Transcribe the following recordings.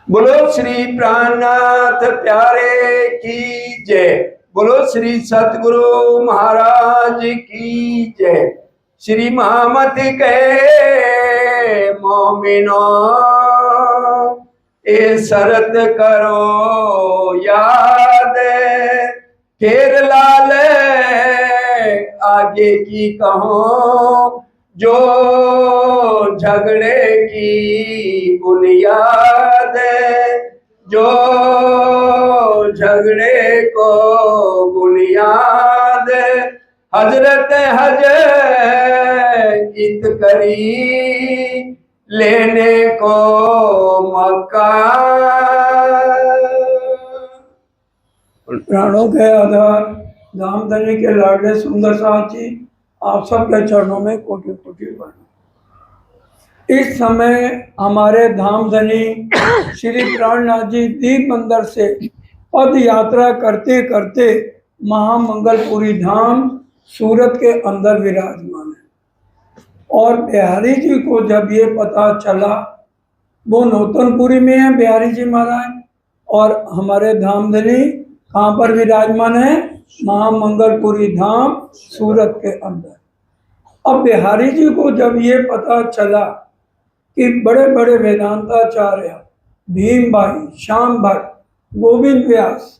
बोलो श्री प्राणनाथ प्यारे की जय। बोलो श्री सतगुरु महाराज की जय। श्री महामति के मोमिनो ए शरत करो याद, फेर लाल आगे की कहो जो झगड़े की बुनियाद, जो झगड़े को बुनियाद हजरत हज इत करी लेने को मक्का। प्राणों के आधार धामधनी के लाडले सुंदर साथी, आप सबके चरणों में कोटि कोटि प्रणाम। इस समय हमारे धामधनी श्री प्राणनाथ जी दीप मंदिर से पद यात्रा करते करते महामंगलपुरी धाम सूरत के अंदर विराजमान है। और बिहारी जी को जब ये पता चला, वो नौतनपुरी में है बिहारी जी महाराज, और हमारे धामधनी कहाँ पर विराजमान है? महामंगलपुरी धाम सूरत के अंदर। अब बिहारी जी को जब ये पता चला कि बड़े बड़े वेदांताचार्य भीम भाई, श्याम भट्ट, गोविंद व्यास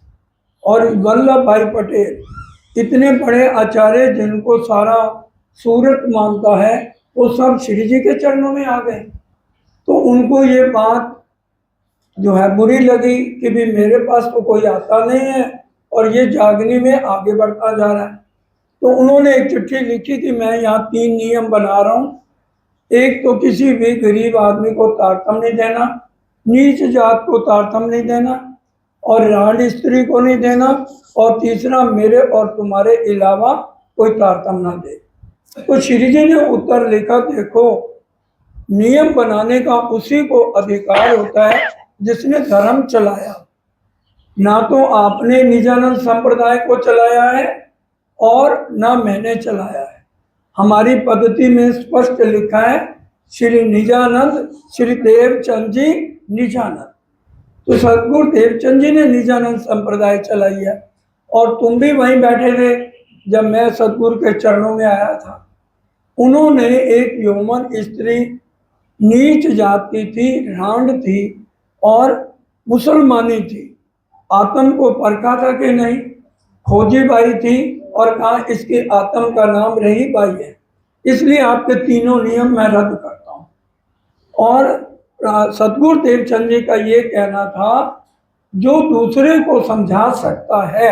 और वल्लभ भाई पटेल, इतने बड़े आचार्य जिनको सारा सूरत मानता है, वो सब श्री जी के चरणों में आ गए। तो उनको ये बात जो है बुरी लगी कि भी मेरे पास तो कोई आता नहीं है और ये जागनी में आगे बढ़ता जा रहा है। तो उन्होंने एक चिट्ठी लिखी कि मैं यहाँ 3 नियम बना रहा हूँ। एक तो किसी भी गरीब आदमी को तारतम नहीं देना, नीच जात को तारतम नहीं देना, और रानी स्त्री को नहीं देना, और तीसरा मेरे और तुम्हारे अलावा कोई तारतम ना दे। तो श्री जी ने उत्तर लिखा, देखो नियम बनाने का उसी को अधिकार होता है जिसने धर्म चलाया। ना तो आपने निजानंद संप्रदाय को चलाया है और ना मैंने चलाया है। हमारी पद्धति में स्पष्ट लिखा है श्री निजानंद, श्री देवचंद जी निजानंद। तो सतगुरु देवचंद जी ने निजानंद संप्रदाय चलाई है, और तुम भी वहीं बैठे थे जब मैं सतगुरु के चरणों में आया था। उन्होंने एक यौवन स्त्री, नीच जाति थी, रांड थी और मुसलमानी थी, आत्म को परखा था कि नहीं, खोजी बाई थी, और कहा इसके आत्म का नाम रही बाई है, इसलिए आपके तीनों नियम मैं रद्द करता हूँ। और सतगुरु देवचंद जी का ये कहना था, जो दूसरे को समझा सकता है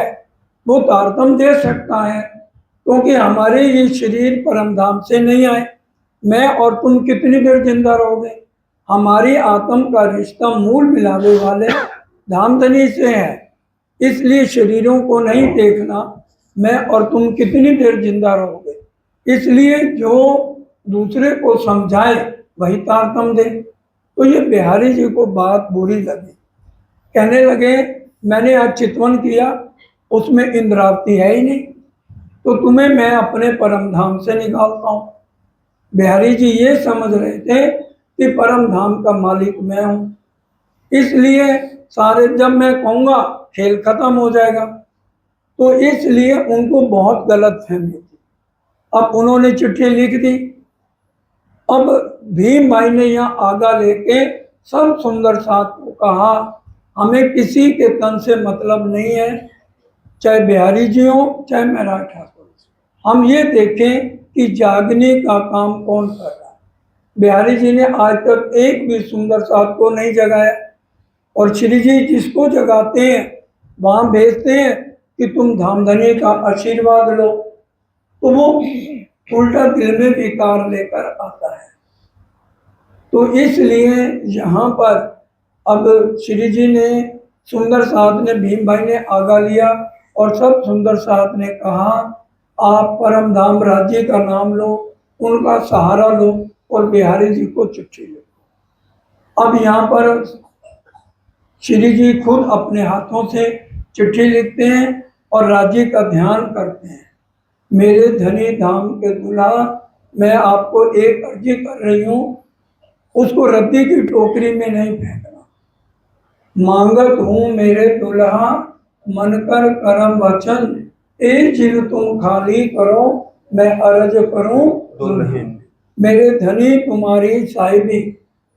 वो तारतम दे सकता है, क्योंकि हमारे ये शरीर परम धाम से नहीं आए। मैं और तुम कितनी देर जिंदा रहोगे? हमारी आत्म का रिश्ता मूल मिलावे वाले धामधनी से है, इसलिए शरीरों को नहीं देखना। मैं और तुम कितनी देर जिंदा रहोगे? इसलिए जो दूसरे को समझाए वही तारतम दे। तो ये बिहारी जी को बात बुरी लगी, कहने लगे मैंने आज चितवन किया, उसमें इंद्रावती है ही नहीं, तो तुम्हें मैं अपने परम धाम से निकालता हूँ। बिहारी जी ये समझ रहे थे कि परम धाम का मालिक मैं हूँ, इसलिए सारे जब मैं कहूँगा खेल खत्म हो जाएगा। तो इसलिए उनको बहुत गलत फहमी थी। अब उन्होंने चिट्ठी लिख दी। अब भीम भाई ने यहाँ आगा लेके सब सुंदर साथ को कहा, हमें किसी के तन से मतलब नहीं है, चाहे बिहारी जी हो चाहे मेरा ठाकुर, हम ये देखें कि जागने का काम कौन कर रहा है। बिहारी जी ने आज तक एक भी सुंदर साथ को नहीं जगाया, और श्री जी जिसको जगाते हैं वहां भेजते हैं कि तुम धामधनी का आशीर्वाद लो, तो वो उल्टा दिल में विकार लेकर आता है। तो इसलिए यहाँ पर अब श्री जी ने, सुंदर साथ ने, भीम भाई ने आगा लिया, और सब सुंदर साथ ने कहा आप परम धाम राज्य का नाम लो, उनका सहारा लो, और बिहारी जी को चिट्ठी लो। अब यहाँ पर श्री जी खुद अपने हाथों से चिट्ठी लिखते हैं और राज्य का ध्यान करते हैं। मेरे धनी धाम के दूल्हा, मैं आपको एक अर्जी कर रही हूँ, उसको रद्दी की टोकरी में नहीं फेंकना। मांगत हूँ मेरे दुल्हा मन कर करम वचन, ए जिन तुम खाली करो मैं अर्ज करूं दुल्हन। मेरे धनी तुम्हारी साहिबी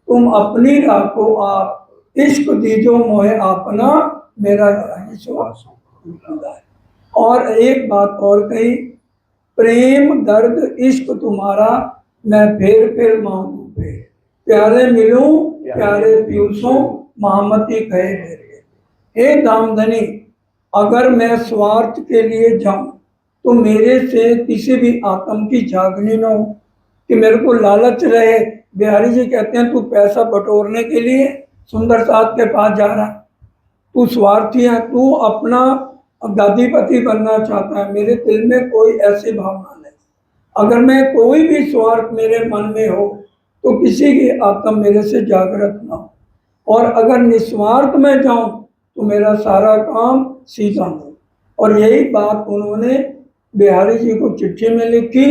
तुम अपनी राखो आप, इश्क दीजो मोहे अपना मेरा यही सो। और एक बात और कही, प्रेम दर्द इश्क तुम्हारा मैं फिर मांगू पे, प्यारे मिलूं प्यारे पीयूषों महामती कहे मेरे। हे दामधनी, अगर मैं स्वार्थ के लिए जाऊं तो मेरे से किसी भी आत्म की जागनी न हो कि मेरे को लालच रहे। बिहारी जी कहते हैं तू पैसा बटोरने के लिए सुंदर साथ के पास जा रहा है, तू स्वार्थी है, तू अपना गादीपति बनना चाहता है। मेरे दिल में कोई ऐसी भावना नहीं। अगर मैं कोई भी स्वार्थ मेरे मन में हो तो किसी की आत्मा मेरे से जागृत ना हो, और अगर निस्वार्थ में जाऊं तो मेरा सारा काम सीधा हो। और यही बात उन्होंने बिहारी जी को चिट्ठी में लिखी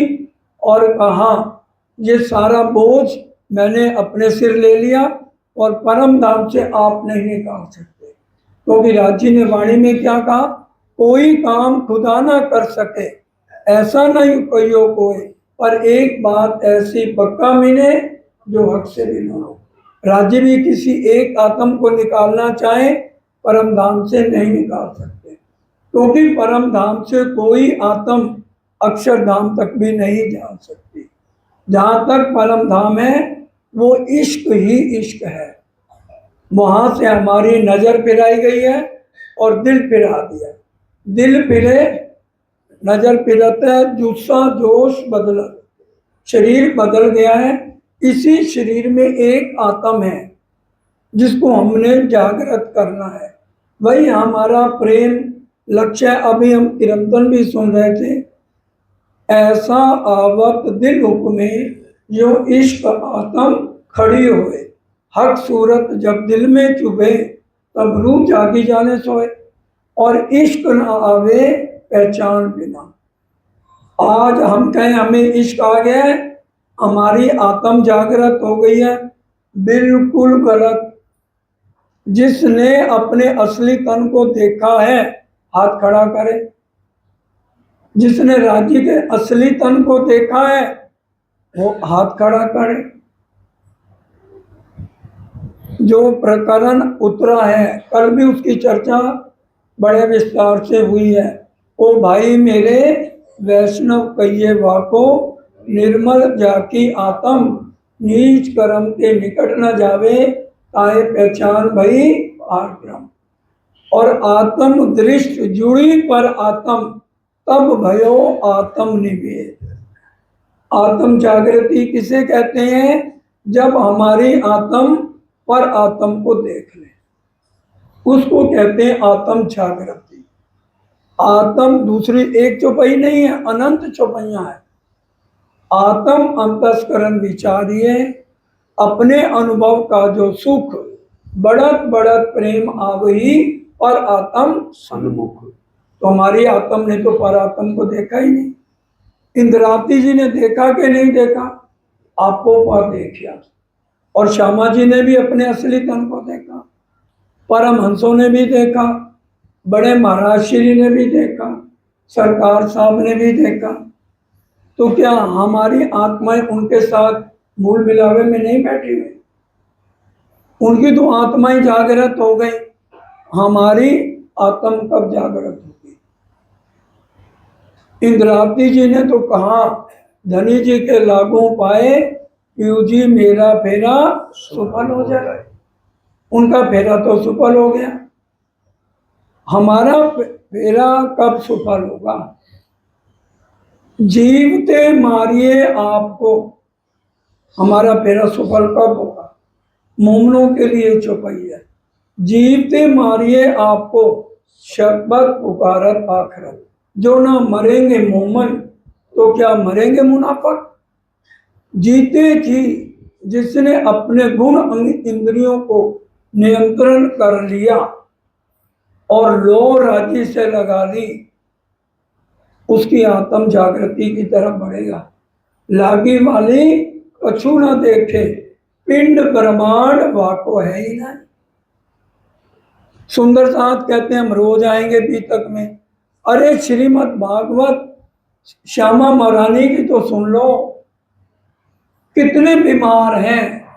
और कहा ये सारा बोझ मैंने अपने सिर ले लिया और परम धाम से आप नहीं निकाल सकते। क्योंकि राजी ने वाणी में क्या कहा, कोई काम खुदा ना कर सके ऐसा नहीं कहियो कोई, पर एक बात ऐसी पक्का मिले जो हक से भी ना हो। राज्य भी किसी एक आत्म को निकालना चाहे परम धाम से नहीं निकाल सकते, क्योंकि परम धाम से कोई आत्म अक्षरधाम तक भी नहीं जा सकती। जहां तक परम धाम है वो इश्क ही इश्क है। वहां से हमारी नजर फिराई गई है और दिल फिरा दिया। दिल फिरे नजर फिरता है, जुस्सा जोश बदल, शरीर बदल गया है। इसी शरीर में एक आत्म है जिसको हमने जागृत करना है, वही हमारा प्रेम लक्ष्य है। अभी हम कीर्तन भी सुन रहे थे, ऐसा आवत दिल हुक्मे जो इश्क आत्म खड़ी होए, हक सूरत जब दिल में चुभे तब रूह जागी जाने सोए, और इश्क न आवे पहचान बिना। आज हम कहें हमें इश्क आ गया है, हमारी आत्म जागृत हो गई है, बिल्कुल गलत। जिसने अपने असली तन को देखा है हाथ खड़ा करे। जिसने राजी के असली तन को देखा है वो हाथ खड़ा करे। जो प्रकरण उतरा है कल भी उसकी चर्चा बड़े विस्तार से हुई है। ओ भाई मेरे वैष्णव कहिए वाको, निर्मल जाकी आत्म नीच कर्म के निकट न जावे, ताए पहचान भई आक्रम। और आत्म दृष्ट जुड़ी पर आत्म तब भयो आत्म निवेद। आत्म जागृति किसे कहते हैं? जब हमारी आत्म पर आत्म को देख ले, उसको कहते हैं आत्म जागृति। आत्म दूसरी एक चौपाई नहीं है, अनंत चौपाइयां है। आत्म अंतस्करण विचारिए, अपने अनुभव का जो सुख बढ़त बढ़त प्रेम आवही और आत्म सन्मुख। तो हमारी आत्म ने तो पर आत्म को देखा ही नहीं। इंद्रावती जी ने देखा कि नहीं देखा? आपको पर देखा। और श्यामा जी ने भी अपने असली तन को देखा, परमहंसों ने भी देखा, बड़े महाराज श्री ने भी देखा, सरकार साहब ने भी देखा। तो क्या हमारी आत्माएं उनके साथ मूल मिलावे में नहीं बैठी हुई? उनकी तो आत्माएं जागृत हो गई, हमारी आत्म कब जागृत होगी? इंद्रावती जी ने तो कहा धनी जी के लागू पाए, पीयू जी मेरा फेरा सुफल हो जाए। उनका फेरा तो सुफल हो गया, हमारा फेरा कब सुफल होगा? जीवते मारिए आपको, हमारा फेरा सुफल कब होगा? मोमनों के लिए चौपाई है, जीवते मारिए आपको शरबत पुकारत आखरत। जो ना मरेंगे मोमन तो क्या मरेंगे मुनाफक? जीते जी जिसने अपने गुण इंद्रियों को नियंत्रण कर लिया और लो राजी से लगा ली, उसकी आत्म जागृति की तरफ बढ़ेगा। लागी वाली कछु न देखे, पिंड ब्रह्मांड वाको है ही नहीं। सुंदर साथ कहते हैं हम रोज आएंगे बीतक में। अरे श्रीमद् भागवत श्यामा महारानी की तो सुन लो, कितने बीमार हैं,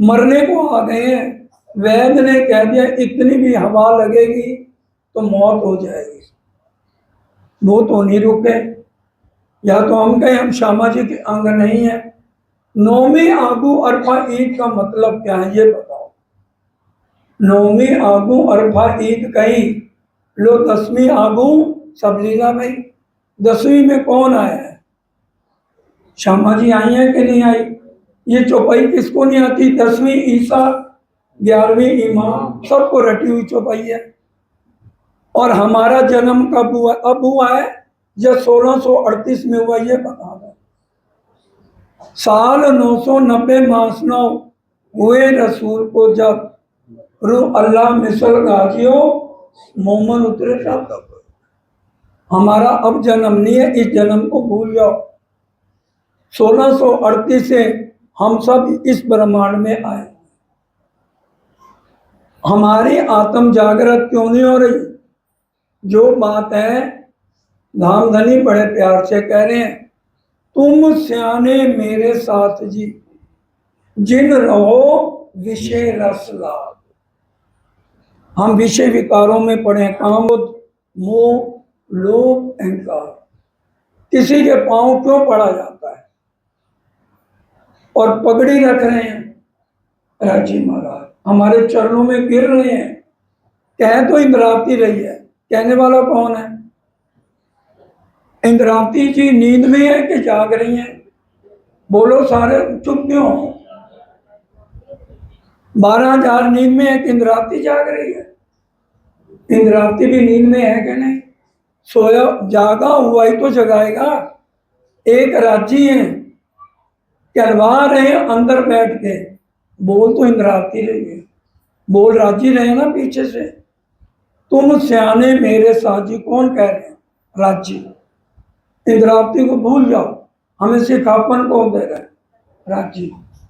मरने को आ गए हैं, वैद्य ने कह दिया इतनी भी हवा लगेगी तो मौत हो जाएगी, वो तो नहीं रुके। या तो हम कहें हम श्यामा जी के अंग नहीं है। नौवीं आगू अरफा ईद का मतलब क्या है ये बताओ। नौवीं आगू अरफा ईद कही लो, 10वीं आगू सब लीला भाई। 10वीं में कौन आया है? श्यामा जी आई है कि नहीं आई? ये चौपाई किसको नहीं आती? 10वीं ईसा, 11वीं इमाम, सबको रटी हुई चौपाई है। और हमारा जन्म कब हुआ? अब हुआ है जब 1638 में हुआ, ये बता दो। साल 990 मास 9 हुए रसूल को जब, रू अल्लाह मिसल गाजियो मोमन उतरे तब। हमारा अब जन्म नहीं है, इस जन्म को भूल जाओ। 1638 से हम सब इस ब्रह्मांड में आए। हमारी आत्म जागृत क्यों नहीं हो रही? जो बात है धामधनी बड़े प्यार से कह रहे हैं, तुम सियाने मेरे साथ जी, जिन रहो विषय रस लाभ। हम विषय विकारों में पड़े, काम, मोह, लोभ, अहंकार। किसी के पांव क्यों पड़ा जाता है और पगड़ी रख रहे हैं? राजी महाराज हमारे चरणों में गिर रहे हैं। कह तो इंद्रावती रही है, कहने वाला कौन है? इंद्रावती जी नींद में है कि जाग रही हैं? बोलो सारे, चुप क्यों? 12,000 नींद में है कि इंद्रावती जाग रही है? इंद्रावती भी नींद में है कि नहीं? सोया जागा हुआ ही तो जगाएगा। एक राजी है, कहलवा रहे हैं अंदर बैठ के, बोल तो इंद्रावती रही है, बोल राजी रहे ना पीछे से। तुम सियाने मेरे साथी, कौन कह रहे हैं? राजी। इंद्रावती को भूल जाओ, हमें सिखापन कौन दे रहा है? राजी।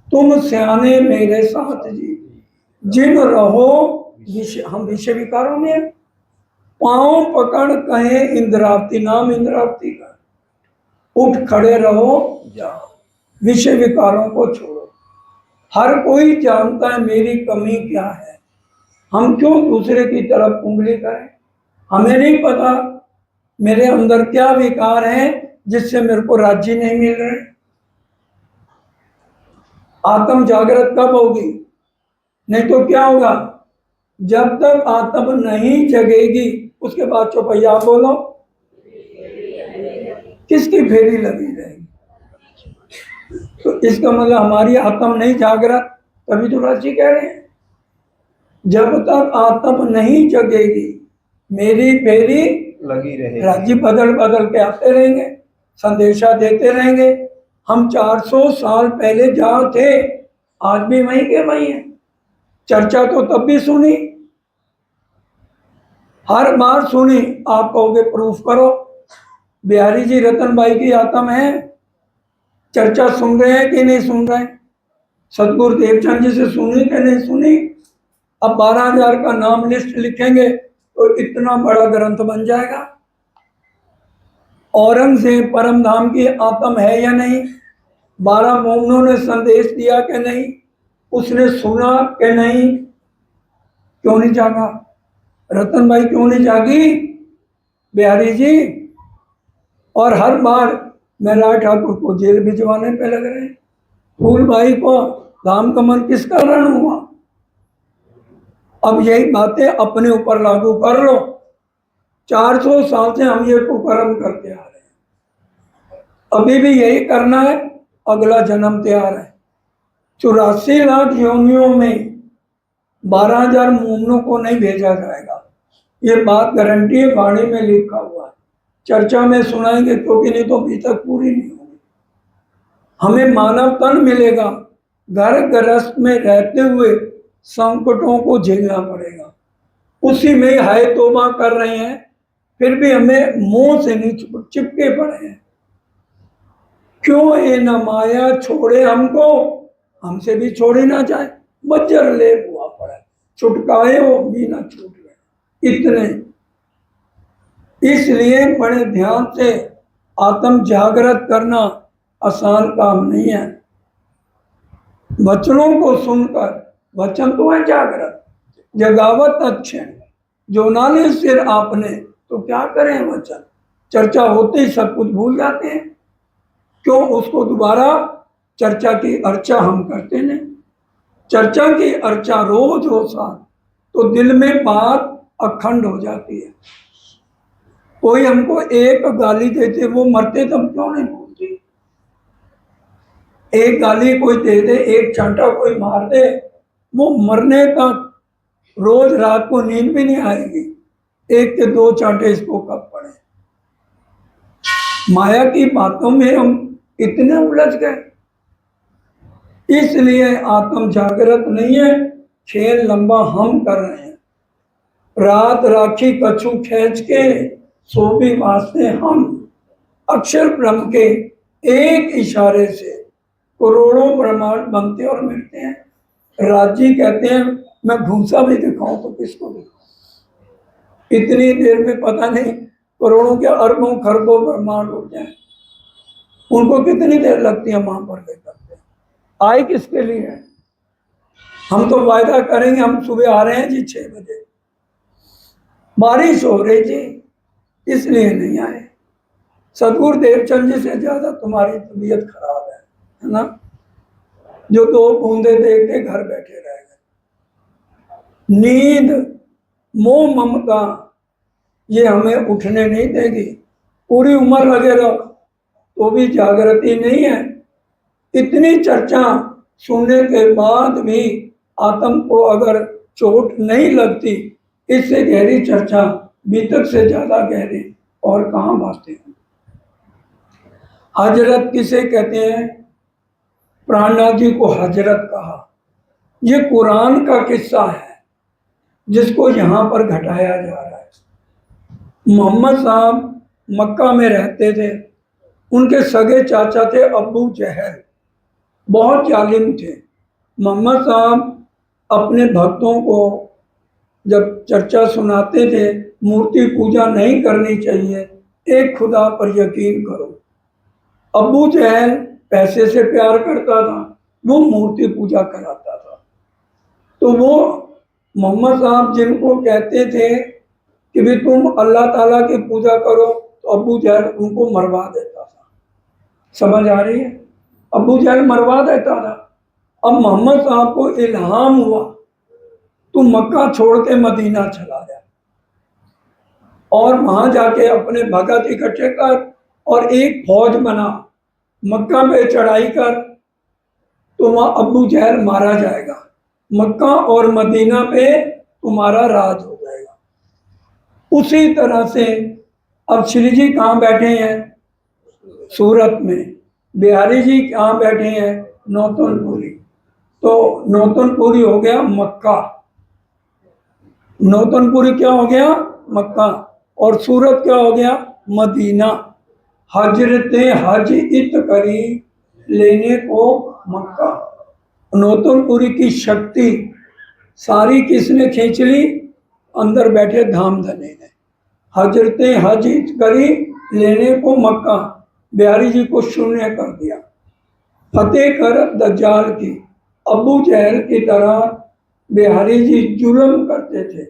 तुम सियाने मेरे साथ जी, जिन रहो हम विषय विकारों में। पांव पकड़ कहे इंद्रावती, नाम इंद्रावती का, उठ खड़े रहो जाओ, विषय विकारों को छोड़ो। हर कोई जानता है मेरी कमी क्या है, हम क्यों दूसरे की तरफ उंगली करें? हमें नहीं पता मेरे अंदर क्या विकार है जिससे मेरे को राज्य नहीं मिल रहे। आत्म जागृत कब होगी? नहीं तो क्या होगा? जब तक आत्म नहीं जगेगी उसके बाद चौपैया बोलो, किसकी फेरी लगी रहेगी? तो इसका मतलब हमारी आत्म नहीं जागृत, तभी तो राजी कह रहे हैं जब तक आत्म नहीं जगेगी मेरी फेरी लगी रहे। राज्य बदल बदल के आते रहेंगे, संदेशा देते रहेंगे। हम 400 साल पहले जहाँ थे आज भी वहीं के वहीं हैं। चर्चा तो तब भी सुनी, हर बार सुनी। आप कहोगे प्रूफ करो। बिहारी जी रतनबाई की आत्म है, चर्चा सुन रहे हैं कि नहीं सुन रहे हैं? सतगुरु देवचंद जी से सुनी कि नहीं सुनी? अब 12,000 का नाम लिस्ट लिखेंगे तो इतना बड़ा ग्रंथ बन जाएगा। औरंगजेब परम धाम की आत्म है या नहीं? 12 मोमनों ने संदेश दिया कि नहीं? उसने सुना कि नहीं? क्यों नहीं जागा? रतनबाई क्यों नहीं जागी? बिहारी जी। और हर बार मैं राय ठाकुर को जेल भिजवाने पे लग रहे हैं, फूल भाई को राम कमल किसका रण हुआ? अब यही बातें अपने ऊपर लागू कर लो। 400 साल से हम ये कुकर्म करते आ रहे हैं, अभी भी यही करना है। अगला जन्म तैयार है। 84 लाख योनियों में 12,000 मोमनों को नहीं भेजा जाएगा, ये बात गारंटी है, वाणी में लिखा हुआ है। चर्चा में सुनाएंगे क्योंकि नहीं तो अभी तक पूरी नहीं होगी। हमें मानव तन मिलेगा, घर गृहस्थ में रहते हुए संकटों को झेलना पड़ेगा। उसी में हाय तौबा कर रहे हैं, फिर भी हमें मुंह से नहीं चिपके पड़े हैं। क्यों ये न माया छोड़े हमको, हमसे भी छोड़ी ना जाए, बज्जर लेप हुआ पड़ा है। छुटकाए वो भी न छूट गए इतने। इसलिए बड़े ध्यान से आत्म जागृत करना आसान काम नहीं है। वचनों को सुनकर, वचन तो है जागृत, जगावत अच्छे जो नाले सिर आपने, तो क्या करें वचन, चर्चा होते ही सब कुछ भूल जाते हैं। क्यों उसको दोबारा चर्चा की अर्चा हम करते नहीं। चर्चा की अर्चा रोज हो साथ तो दिल में बात अखंड हो जाती है। कोई हमको एक गाली देते वो मरते तब क्यों नहीं भूलती। एक गाली कोई दे दे, एक चांटा कोई मार दे, वो मरने तक रोज रात को नींद भी नहीं आएगी। एक के दो चांटे इसको कब पड़े। माया की बातों में हम इतने उलझ गए, इसलिए आत्म जागृत नहीं है। खेल लंबा हम कर रहे हैं। रात राखी कछु खींच के सो भी वास्ते हम। अक्षर ब्रह्म के एक इशारे से करोड़ों ब्रह्मांड बनते और मिटते हैं। राजी कहते हैं मैं भूसा भी दिखाऊं तो किसको दिखाऊं। इतनी देर में पता नहीं करोड़ों के अरबों खरबों ब्रह्मांड हो जाए, उनको कितनी देर लगती है वहां पर लेकर के। आए किसके लिए है। हम तो वायदा करेंगे हम सुबह आ रहे हैं जी 6 बजे, बारिश हो रही थी इसलिए नहीं आए। सदगुरु देवचंद जी से ज्यादा तुम्हारी तबीयत खराब है ना, जो 2 बूंदे देख के घर बैठे रह गए। नींद मोह ममता ये हमें उठने नहीं देगी। पूरी उम्र लगे रहो तो भी जागृति नहीं है। इतनी चर्चा सुनने के बाद भी आत्म को अगर चोट नहीं लगती, इससे गहरी चर्चा बीतक से ज्यादा गहरी और कहाँ बातें हैं। हजरत किसे कहते हैं। प्राणनाथ जी को हजरत कहा। ये कुरान का किस्सा है जिसको यहाँ पर घटाया जा रहा है। मोहम्मद साहब मक्का में रहते थे। उनके सगे चाचा थे अबू जहल, बहुत जालिम थे। मोहम्मद साहब अपने भक्तों को जब चर्चा सुनाते थे, मूर्ति पूजा नहीं करनी चाहिए, एक खुदा पर यकीन करो। अबू जहल पैसे से प्यार करता था, वो मूर्ति पूजा कराता था। तो वो मोहम्मद साहब जिनको कहते थे कि भी तुम अल्लाह ताला की पूजा करो, तो अबू जहल उनको मरवा देता था। समझ आ रही है। अबू जहल मरवा देता था। अब मोहम्मद साहब को इल्हाम हुआ तू मक्का छोड़ के मदीना चला जा और वहां जाके अपने भगत इकट्ठे कर और एक फौज बना, मक्का पे चढ़ाई कर, तो वहां अबू जहल मारा जाएगा। मक्का और मदीना पे तुम्हारा राज हो जाएगा। उसी तरह से अब श्री जी कहाँ बैठे हैं, सूरत में। बिहारी जी कहाँ बैठे हैं, नौतनपुरी। तो नौतनपुरी हो गया मक्का, नौतनपुरी क्या हो गया, मक्का, और सूरत क्या हो गया, मदीना। हजरते हज इत करी लेने को मक्का। नौतनपुरी की शक्ति सारी किसने खींच ली, अंदर बैठे धामधनी ने। हजरते हज इत करी लेने को मक्का, बिहारी जी को शून्य कर दिया। फतेह कर दज्जाल की। अबू जहल की तरह बिहारी जी जुल्म करते थे,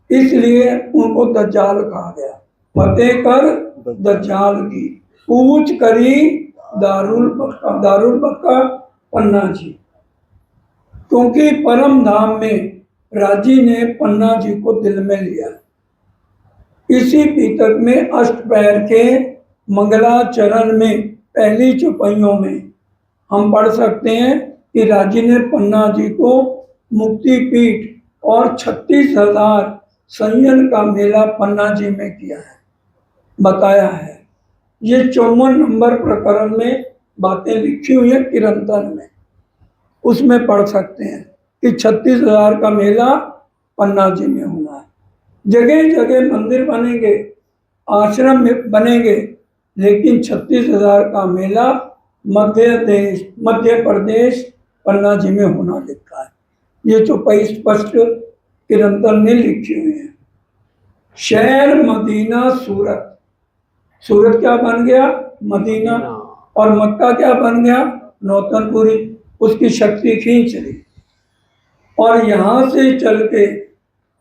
इसलिए उनको दज्जाल कहा गया। फतेह कर दज्जाल की। पूछ करी दारुल बक्का पन्ना जी, क्योंकि परम धाम में राजी ने पन्ना जी को दिल में लिया। इसी पीतक में अष्टपैर के मंगलाचरण में पहली चौपाइयों में हम पढ़ सकते हैं कि राजी ने पन्ना जी को मुक्ति पीठ और 36,000 संयन का मेला पन्ना जी में किया है, बताया है। ये 54 नंबर प्रकरण में बातें लिखी हुई है किरंतन में, उसमें पढ़ सकते हैं कि 36,000 का मेला पन्ना जी में होना है। जगह जगह मंदिर बनेंगे, आश्रम में बनेंगे, लेकिन 36,000 का मेला मध्य प्रदेश पन्ना जी में होना लिखा है। ये चौपाई स्पष्ट किरंतल में लिखी हुई है। शहर मदीना सूरत, सूरत क्या बन गया? मदीना। और मक्का क्या बन गया? नौतनपुरी। उसकी शक्ति खींच ली और यहां से चल के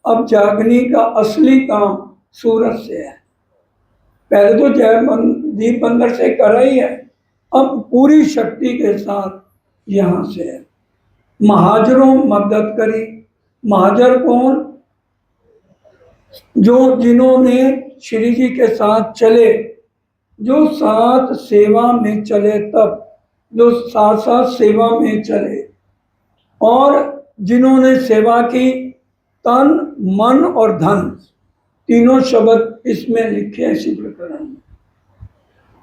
अब जागने का असली काम सूरत से है। पहले तो जय दीप बंदर से करा ही है, अब पूरी शक्ति के साथ यहां से है। महाजरों मदद करी। महाजर कौन? जो जिन्होंने श्री जी के साथ चले, जो साथ सेवा में चले, तब जो साथ साथ सेवा में चले और जिन्होंने सेवा की, तन मन और धन, तीनों शब्द इसमें लिखे हैं इसी प्रकरण में।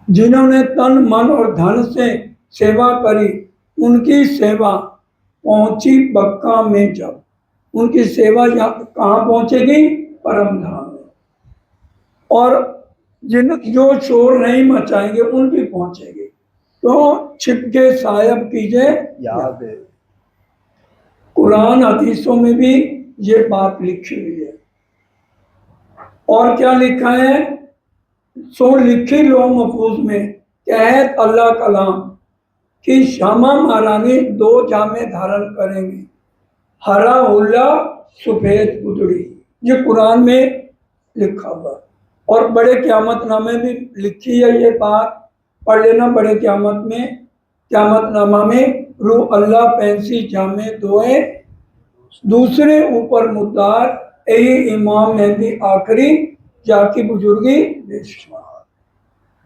जिन्होंने तन मन और धन से सेवा करी, उनकी सेवा पहुंची बक्का में। जब उनकी सेवा कहाँ पहुंचेगी? परम धाम में। और जो शोर नहीं मचाएंगे उनकी पहुंचेगी। तो छिपके सायब कीजिए याद है। कुरान हदीसों में भी ये बात लिखी हुई है। और क्या लिखा है? सो लिखी लो महफूज में, कहत अल्लाह कलाम कि श्यामा महारानी 2 जामे धारण करेंगे, हरा उल्ला सफेद उजड़ी। ये कुरान में लिखा हुआ। और बड़े क़यामत नामे में लिखी है ये बात, पढ़ लेना। बड़े क़यामत में, क़यामत नामा में, रूह अल्लाह पैंसी जामे दोए, दूसरे ऊपर मुद्दार, यही इमाम मेहदी आखिरी, जाकी बुजुर्गी बेशुमार।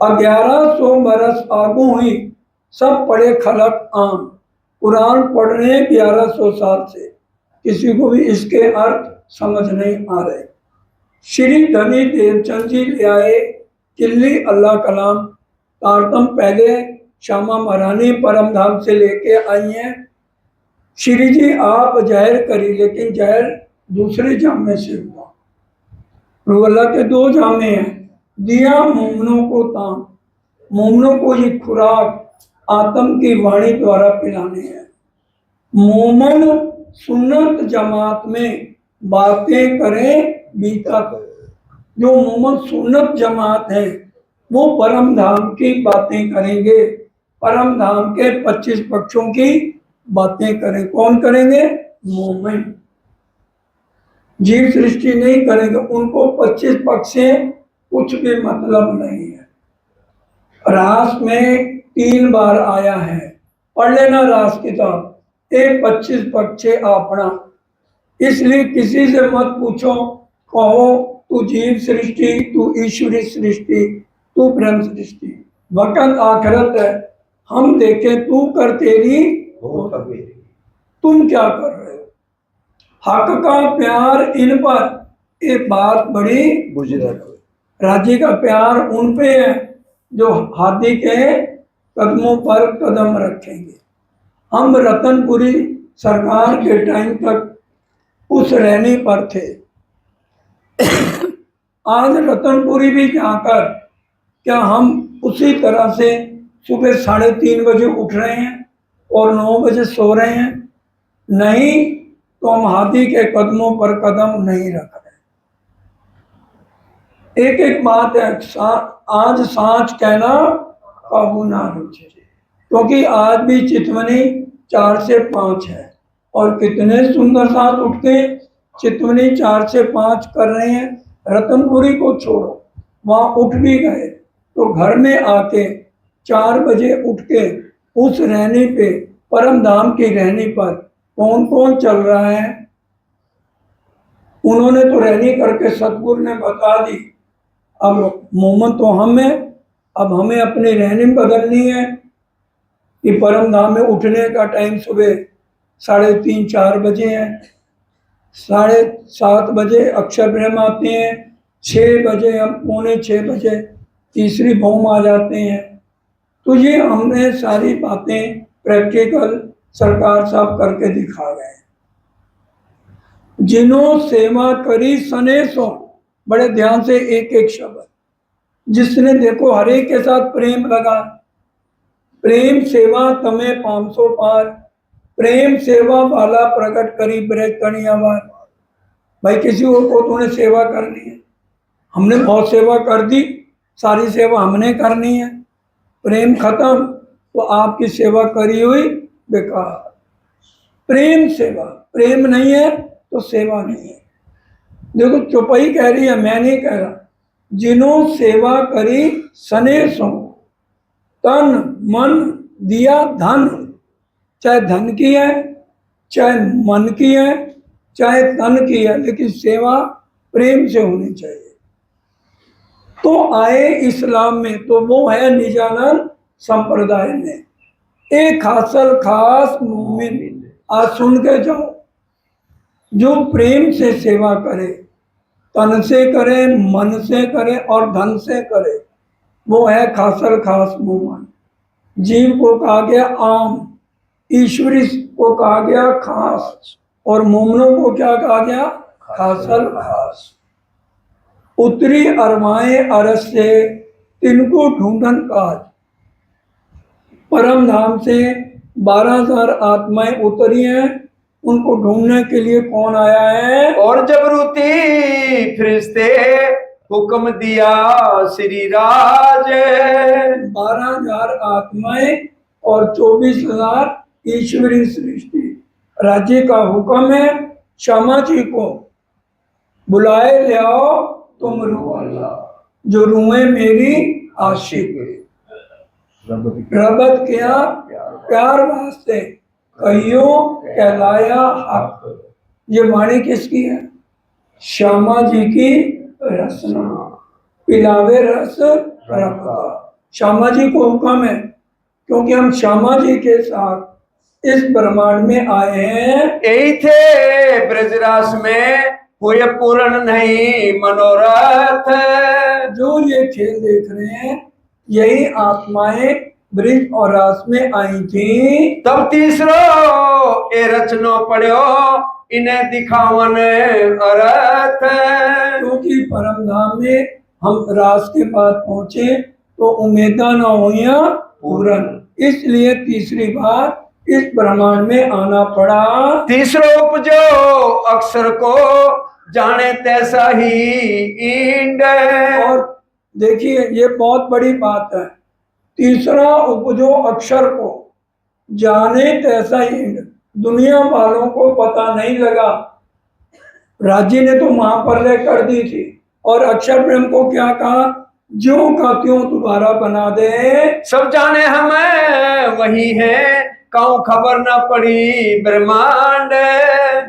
1100 बरस आगू हुई, सब पढ़े खलक आम। कुरान पढ़ रहे हैं 1100 साल से, किसी को भी इसके अर्थ समझ नहीं आ रहे। श्री धनी देवचंद जी ले आए किल्ली अल्लाह कलाम। तारतम पहले श्यामा महारानी परम धाम से लेके आई हैं। श्री जी आप जहर करी, लेकिन जहर दूसरे जामे से हुआ। रूह अल्लाह के 2 जामे हैं। दिया मोमनों को ताम, मोमनों को ये खुराक आत्म की वाणी द्वारा पिलाने हैं। मोमन सुन्नत जमात में बातें करें बीता कर। जो मोमन सुन्नत जमात है वो परम धाम की बातें करेंगे, परम धाम के 25 पक्षों की बातें करें। कौन करेंगे? मोमिन। जीव सृष्टि नहीं करेंगे, उनको 25 पक्ष से कुछ भी मतलब नहीं है। रास में 3 बार आया है, पढ़ लेना रास किताब। एक 25 पक्षे आपना। इसलिए किसी से मत पूछो, कहो तू जीव सृष्टि, तू ईश्वरी सृष्टि, तू ब्रह्म सृष्टि। वक़्त आखिरत है, हम देखें तू कर तेरी हो तबेरी। तुम क्या कर रहे हो? हक का प्यार इन पर, ये बात बड़ी गुजरत। राजी का प्यार उन पे है जो हाथी के कदमों पर कदम रखेंगे। हम रतनपुरी सरकार के टाइम तक उस रहने पर थे। आज रतनपुरी भी जाकर क्या हम उसी तरह से सुबह 3:30 बजे उठ रहे हैं और 9 बजे सो रहे हैं? नहीं, तो हम हाथी के कदमों पर कदम नहीं रख रहे। एक एक बात है, आज सांच कहना काबू ना रुझे, क्योंकि आज भी चितवनी 4 से 5 है। और कितने सुंदर साथ उठ के चितवनी 4 से 5 कर रहे हैं। रतनपुरी को छोड़ो, वहां उठ भी गए तो घर में आके 4 बजे उठ के उस रहने पे, परम धाम की रहने पर कौन कौन चल रहा है? उन्होंने तो रहनी करके सतगुरु ने बता दी। अब मोमन तो हम है, अब हमें अपनी रहनी बदलनी है कि परम धाम में उठने का टाइम सुबह 3:30-4 बजे है। 7:30 बजे अक्षर ब्रह्म आते हैं, 6 बजे हम 5:45 बजे तीसरी भौम आ जाते हैं। तो ये हमने सारी बातें प्रैक्टिकल सरकार साहब करके दिखा गए। जिन्हों सेवा करी सनेसो, बड़े ध्यान से एक एक शब्द, जिसने देखो हर एक के साथ प्रेम लगा, प्रेम सेवा तमें 500 पार, प्रेम सेवा वाला प्रकट करी ब्रज कणियावार। भाई किसी और को तूने सेवा करनी है, हमने बहुत सेवा कर दी, सारी सेवा हमने करनी है, प्रेम खत्म तो आपकी सेवा करी हुई बेकार। प्रेम सेवा, प्रेम नहीं है तो सेवा नहीं है। देखो चौपाई कह रही है, मैं नहीं कह रहा। जिन्हों सेवा करी सने सो, तन मन दिया धन, चाहे धन की है, चाहे मन की है, चाहे तन की है, लेकिन सेवा प्रेम से होनी चाहिए। तो आए इस्लाम में तो वो है निजानंद संप्रदाय में, एक हासिल खास मोमिन। आज सुन के जाओ, जो प्रेम से सेवा करे, तन से करे, मन से करे और धन से करे, वो है खासर खास मोमन। जीव को कहा गया आम, ईश्वरी को कहा गया खास, और मोमनों को क्या कहा गया? खासर खास। उतरी अरमाए अरस से तिनको ढूंढन काज, परम धाम से 12,000 आत्माएं उतरी हैं, उनको ढूंढने के लिए कौन आया है? और जबरूती फरिश्ते हुक्म दिया श्री राज, 12,000 आत्माएं और 24,000 ईश्वरी सृष्टि। राज्य का हुक्म है, श्यामा जी को बुलाए ले आओ तुम रूह, जो रूहें मेरी आशिक, रबत किया प्यार वास्ते, कहियो कहलाया हक। ये वाणी किसकी है? श्यामा जी की रसना, पिलावे रस रखा। श्यामा जी को हुक्म है, क्योंकि हम श्यामा जी के साथ इस ब्रह्मांड में आए हैं। यही थे ब्रजरास में हुए पूर्ण नहीं मनोरथ, जो ये खेल देख रहे हैं, यही आत्माएं ब्रिज और रास में आई थी। तब तीसरो ए रचनो पढ़ो इन्हें दिखावन अर्थ, क्योंकि परम धाम में हम रास के पास पहुंचे तो उम्मीदा न हुई पूरन, इसलिए तीसरी बार इस ब्रह्मांड में आना पड़ा। तीसरो उपजो अक्षर को जाने तैसा ही इंड, और देखिए ये बहुत बड़ी बात है, तीसरा उपजो अक्षर को जाने तैसा ही इंड। दुनिया वालों को पता नहीं लगा, राज्य ने तो महाप्रलय कर दी थी, और अक्षर प्रेम को क्या कहा? ज्यों का त्यों दोबारा बना दे। सब जाने हमें वही है, कहूं खबर न पड़ी ब्रह्मांड,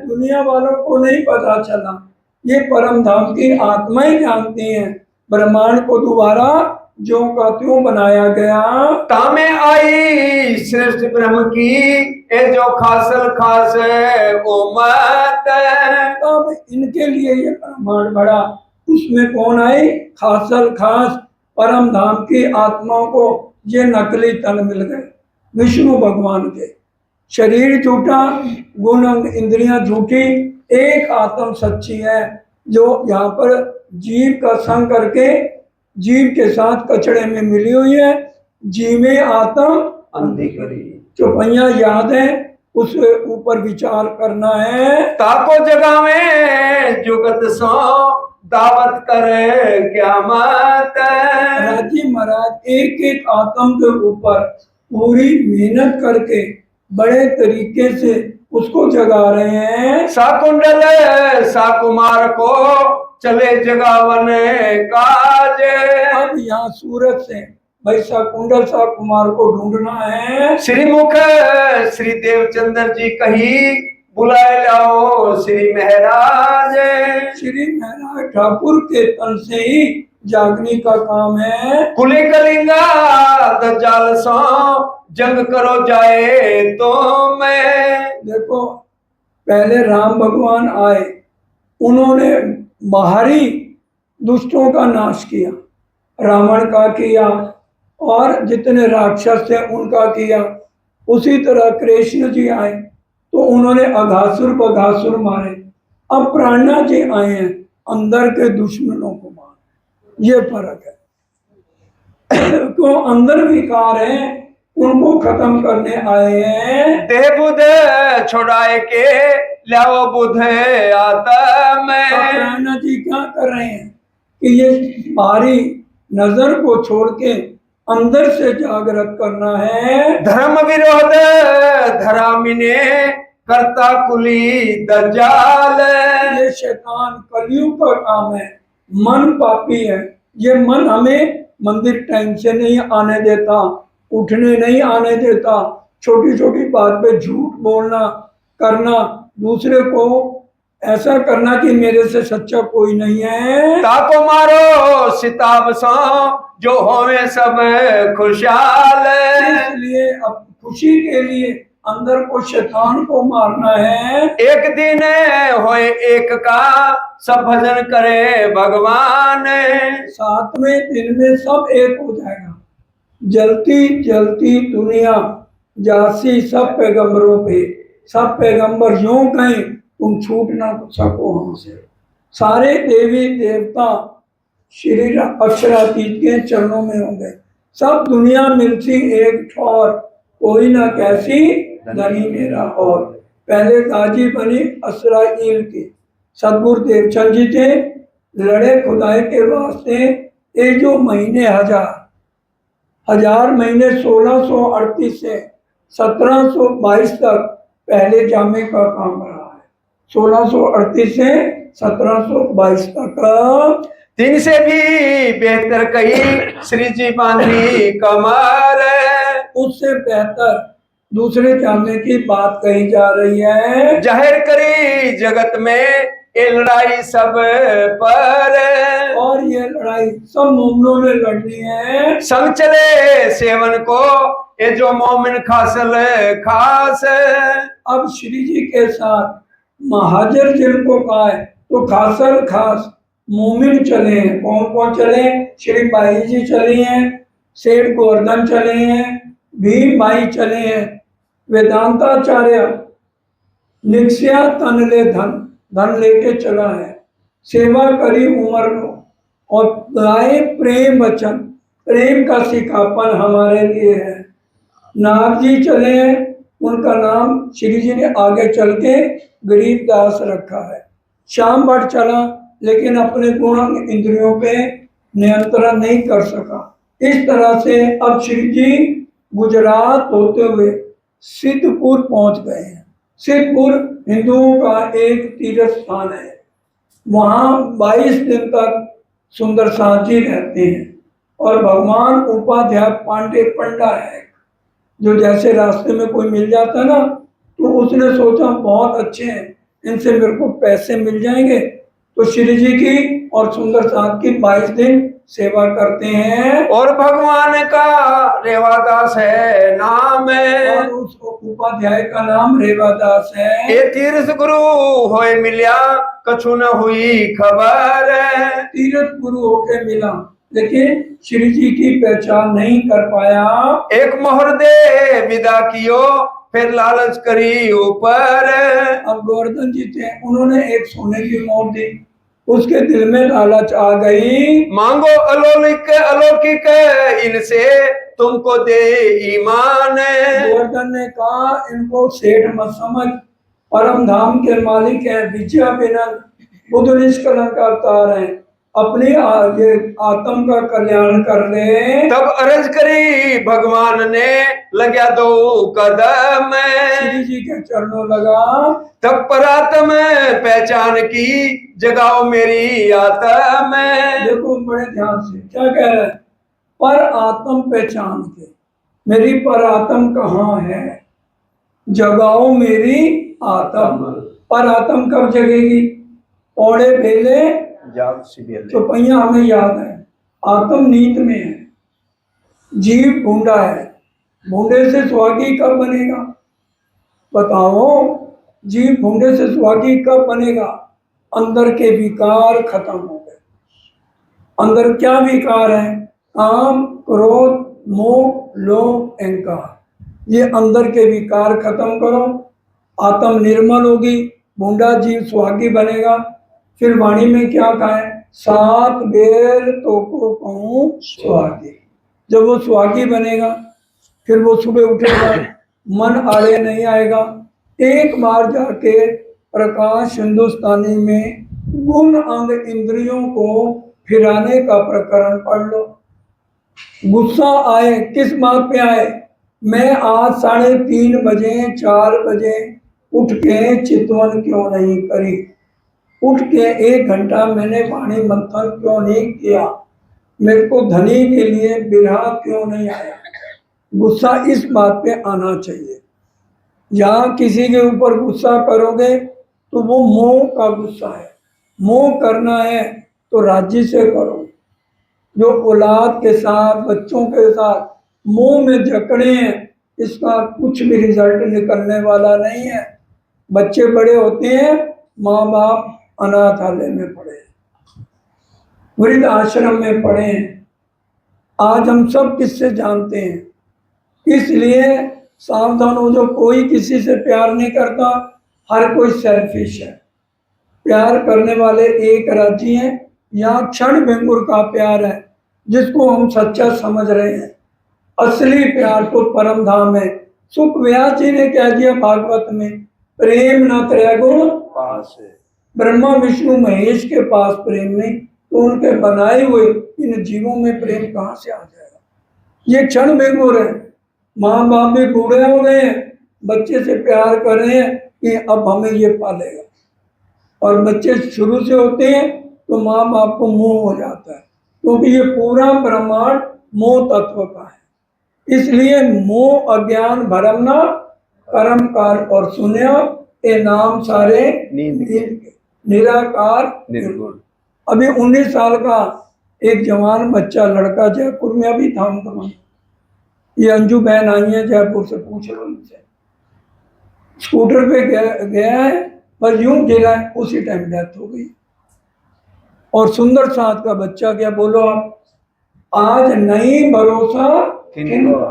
दुनिया वालों को नहीं पता चला, ये परम धाम की आत्माएं जानती हैं, ब्रह्मांड को दोबारा ज्यों का त्यों बनाया गया। तामे आई श्रेष्ठ ब्रह्म की ए जो खासल खास ओ मत, तब इनके लिए ये ब्रह्मांड बड़ा, उसमें कौन आई? खासल खास परम धाम की आत्माओं को ये नकली तन मिल गए, विष्णु भगवान के। शरीर झूठा, गुण इंद्रियां झूठी, एक आत्म सच्ची है, जो यहाँ पर जीव का संग करके जीव के साथ कचड़े में मिली हुई है। जीवे आत्म अंधी करी, चौपैया याद है, उस ऊपर विचार करना है। ताको जगह में जुगत सो दावत करे क्या मत, राजी महाराज एक एक आत्म के ऊपर पूरी मेहनत करके बड़े तरीके से उसको जगा रहे हैं। साकुंडल साकुमार को चले जगावन काज, अब यहाँ सूरत से भाई साकुंडल साकुमार को ढूंढना है। श्रीमुख श्री देवचंद्र जी कही बुलाए लाओ श्री महाराज, श्री महाराज ठाकुर के तन से ही जागने का काम है। कुले कलिंगा दज्जाल सो जंग करो जाए तो मैं। देखो पहले राम भगवान आए, उन्होंने बाहरी दुष्टों का नाश किया, रावण का किया और जितने राक्षस थे उनका किया। उसी तरह कृष्ण जी आए तो उन्होंने अघासुर बघासुर मारे। अब प्राणनाथ जी आए हैं, अंदर के दुश्मनों को मार। ये फर्क है। तो अंदर विकार है, उनको खत्म करने आए हैं। देह बुध छोड़ाए के लाओ बुध आत्म, में। रैना जी क्या कर रहे हैं कि ये बाहरी नजर को छोड़ के अंदर से जागृत करना है। धर्म विरोध धरामिने करता कुली दज्जाल। ये शैतान कलयुग का काम है, मन पापी है। ये मन हमें मंदिर टाइम से नहीं आने देता, उठने नहीं आने देता, छोटी छोटी बात पे झूठ बोलना करना, दूसरे को ऐसा करना कि मेरे से सच्चा कोई नहीं है। ताको मारो सिताब सो जो होवे सब खुशहाल। इसलिए अब खुशी के लिए अंदर को शैतान को मारना है। एक दिन होए एक का सब भजन करे भगवान। 7वें दिन में सब एक हो जाएगा। जलती जलती दुनिया जासी सब पैगंबरों पे, सब पैगंबर यूं कहें तुम छूट ना सको हमसे। सारे देवी देवता श्री अक्षरातीत के चरणों में होंगे। सब दुनिया मिलती एक ठौर, कोई ना कैसी धनी मेरा और। पहले गाजी बनी असराइल की, सदगुरु देवचंद जी थे, लड़े खुदाई के वास्ते। ये जो महीने हजार महीने 1638 से 1722 तक पहले जामे का काम रहा है। 1638 से 1722 तक। दिन से भी बेहतर कही श्री जी बांधी कमर। उससे बेहतर दूसरे जामे की बात कही जा रही है। जाहिर करी जगत में ये लड़ाई सब पर। और ये लड़ाई सब मोमिनों ने लड़नी है। संग चले सेवन को ये जो मोमिन खासल खास। अब श्री जी के साथ महाजर जिनको कहा है तो खासल खास मोमिन चले हैं। कौन कौन चले? श्री बाई जी चले हैं, सेठ गोवर्धन चले हैं, भीम भाई चले हैं, वेदांताचार्य निक्ष्या तन ले धन लेके चला है, सेवा करी उमर लो और गाए प्रेम वचन, प्रेम का सिखापन हमारे लिए है। नाग जी चले हैं, उनका नाम श्री जी ने आगे चल के गरीब दास रखा है। श्याम भट्ट चला लेकिन अपने गुण इंद्रियों पे नियंत्रण नहीं कर सका। इस तरह से अब श्री जी गुजरात होते हुए सिद्धपुर पहुंच गए हैं। सिद्धपुर हिंदुओं का एक तीर्थ स्थान है। वहाँ 22 दिन तक सुंदर साथ जी रहते हैं। और भगवान उपाध्याय पांडे पंडा है, जो जैसे रास्ते में कोई मिल जाता ना तो उसने सोचा बहुत अच्छे हैं, इनसे मेरे को पैसे मिल जाएंगे। तो श्री जी की और सुंदर साथ की 22 दिन सेवा करते हैं। और भगवान का रेवादास है नाम है। और उस उपाध्याय का नाम रेवादास है। ये तीर्थ गुरु होए मिलिया कछु न हुई खबर। तीर्थ गुरु होके मिला लेकिन श्री जी की पहचान नहीं कर पाया। एक मोहर दे विदा कियो फिर लालच करी ऊपर। अब गोवर्धन जी थे, उन्होंने एक सोने की मोहर दी, उसके दिल में लालच आ गई। मांगो अलौकिक इनसे तुमको दे ईमान। गोवर्धन ने कहा इनको सेठ मत समझ, परम धाम के मालिक है, विजय विनंद बुद्ध निष्कलंक का अवतार है, अपनी ये आत्म का कल्याण कर ले। तब अर्ज करी भगवान ने लगा दो कदम। श्री जी के चरणों लगा। तब परात्म पहचान की जगाओ मेरी आत्म। देखो बड़े ध्यान से क्या कह रहे हैं, पर आत्म पहचान के मेरी पर आत्म कहाँ है, जगाओ मेरी आत्म। पर आत्म कब जगेगी? पौड़े बेले चौपैया हमें याद है। आत्म नींद में है, जीव भूंडा है, भूंडे से सुहागी कब बनेगा? बताओ, जीव भूंडे से सुहागी कब बनेगा? अंदर के विकार खत्म हो गए। अंदर क्या विकार है? काम, क्रोध, मोह, लोभ, अहंकार। ये अंदर के विकार खत्म करो, आत्म निर्मल होगी, भूंडा जीव सुहागी बनेगा। फिर वाणी में क्या कहा है? 7 बेर तो को कहूं सुहागी। जब वो सुहागी बनेगा फिर वो सुबह उठेगा, मन आड़े नहीं आएगा। एक बार जाके प्रकाश हिंदुस्तानी में गुण अंग इंद्रियों को फिराने का प्रकरण पढ़ लो। गुस्सा आए, किस बात पे आए? मैं आज 3:30 बजे 4 बजे उठ के चितवन क्यों नहीं करी? उठ के 1 घंटा मैंने वाणी मंथन क्यों नहीं किया? मेरे को धनी के लिए बिरहा क्यों नहीं आया? गुस्सा इस बात पे आना चाहिए। जहाँ किसी के ऊपर गुस्सा करोगे तो वो मोह का गुस्सा है। मोह करना है तो राज्य से करो। जो औलाद के साथ, बच्चों के साथ मोह में जकड़े हैं, इसका कुछ भी रिजल्ट निकलने वाला नहीं है। बच्चे बड़े होते हैं, माँ बाप अनाथालय में पड़े, वृद्ध आश्रम में पड़े हैं। आज हम सब किससे जानते हैं। इसलिए सावधान हो, जो कोई किसी से प्यार नहीं करता, हर कोई सेल्फिश है। प्यार करने वाले एक राजी हैं। यहाँ क्षण भंगुर का प्यार है जिसको हम सच्चा समझ रहे हैं। असली प्यार तो परम धाम है। सुख व्यास जी ने कह दिया भागवत में, प्रेम न त्रैगुण पास है। ब्रह्मा विष्णु महेश के पास प्रेम नहीं, तो उनके बनाए हुए इन जीवों में प्रेम कहाँ से आ जाएगा? ये क्षण भंगुर है। माँ बाप भी बूढ़े हो गए हैं, बच्चे से प्यार कर रहे हैं कि अब हमें ये पालेगा। और बच्चे शुरू से होते हैं तो माँ बाप को मोह हो जाता है, क्योंकि ये पूरा ब्रह्मांड मोह तत्व का है। इसलिए मोह अज्ञान भरम न कर्म काल और सुन्या ए नाम सारे नींद के निराकार निर्गुण। अभी 19 साल का एक जवान बच्चा लड़का जयपुर में अभी था उनका, ये अंजू बहन आई है जयपुर से, पूछ लो उनसे। स्कूटर पे गया है, पर यूं गिरा है, उसी टाइम डेथ हो गई। और सुंदर साथ का बच्चा, क्या बोलो आप? आज नहीं भरोसा किनका,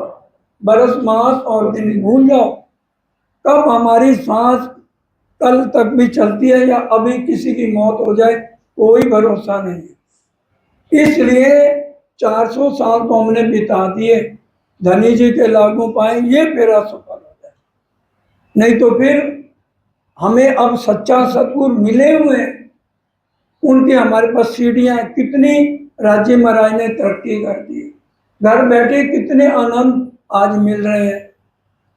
बरस मास और दिन भूल जाओ। कब हमारी सांस कल तक भी चलती है या अभी किसी की मौत हो जाए, कोई भरोसा नहीं है। इसलिए 400 साल तो हमने बिता दिए, धनी जी के लागू पाए, ये मेरा सफल हो जाए। नहीं तो फिर हमें अब सच्चा सतगुरु मिले हुए हैं, उनकी हमारे पास सीढ़ियां, कितनी राज्य महाराज ने तरक्की कर दी, घर बैठे कितने आनंद आज मिल रहे हैं।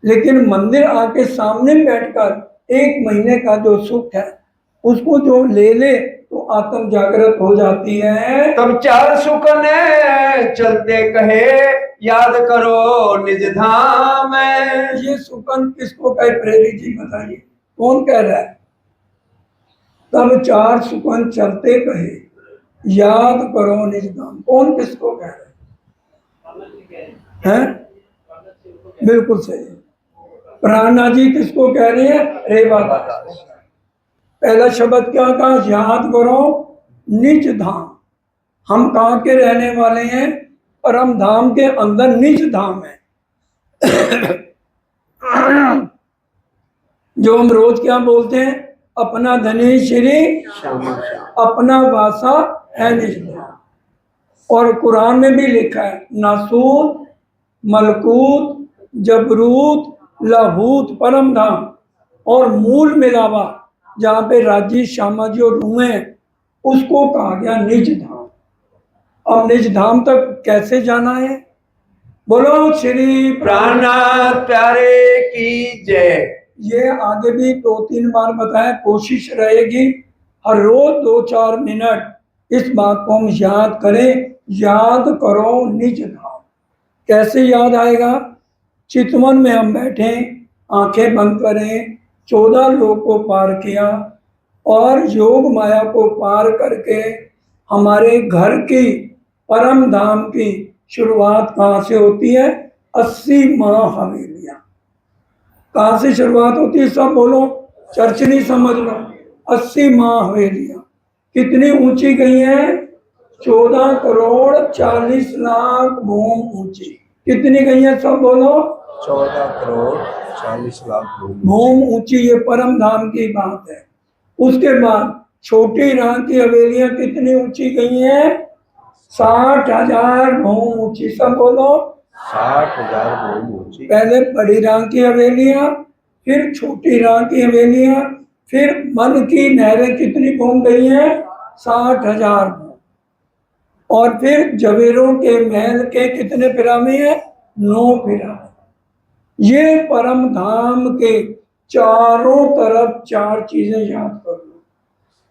लेकिन मंदिर आके सामने बैठकर 1 महीने का जो सुख है, उसको जो ले ले तो आत्म जागृत हो जाती है। तब 4 सुकन चलते कहे, याद करो निज धाम। ये सुकन किसको कहे? प्रेरित जी बताइए, कौन कह रहा है? तब 4 सुकन चलते कहे, याद करो निज धाम, कौन किसको कह रहा है? बिल्कुल सही। प्राणा जी किसको कह रही है? रेवा दास। पहला शब्द क्या कहा? याद करो निज धाम। हम कहाँ के रहने वाले हैं? परम धाम के अंदर निज धाम है। जो हम रोज क्या बोलते हैं? अपना धनी श्री अपना वासा है निज धाम। और कुरान में भी लिखा है, नासूत मलकूत जबरूत लाहूत परम धाम। और मूल मिलावा जहाँ पे राजी श्यामा जी और रूहें हैं, उसको कहा गया निज धाम। अब निज धाम तक कैसे जाना है? बोलो श्री प्राणनाथ प्यारे की जय। ये आगे भी 2-3 बार बताया, कोशिश रहेगी हर रोज 2-4 मिनट इस बात को हम याद करें। याद करो निज धाम। कैसे याद आएगा? चितवन में हम बैठे, आंखें बंद करें, 14 लोक को पार किया और योग माया को पार करके हमारे घर की परम धाम की शुरुआत कहाँ से होती है? 80 माँ हवेलियां। कहाँ से शुरुआत होती है? सब बोलो, चर्च नहीं समझ लो। 80 माँ हवेलियां कितनी ऊंची गई हैं? 14 करोड़ 40 लाख भूम ऊंची। कितनी गई है? सब बोलो, 14 करोड़ 40 लाख भूम ऊंची। ये परम धाम की बात है। उसके बाद छोटी राम की हवेलियां कितनी ऊंची गई हैं? 60,000 भूम ऊंची। सब बोलो, 60,000 भूम ऊंची। पहले बड़ी राम की हवेलियां, फिर छोटी राम की हवेलियां, फिर मन की नहरें कितनी घूम गई हैं? 60,000 घूम। और फिर जवेरों के महल के कितने फिरामे हैं? 9 फिरामे। ये परम धाम के चारों तरफ 4 चीजें याद कर लो।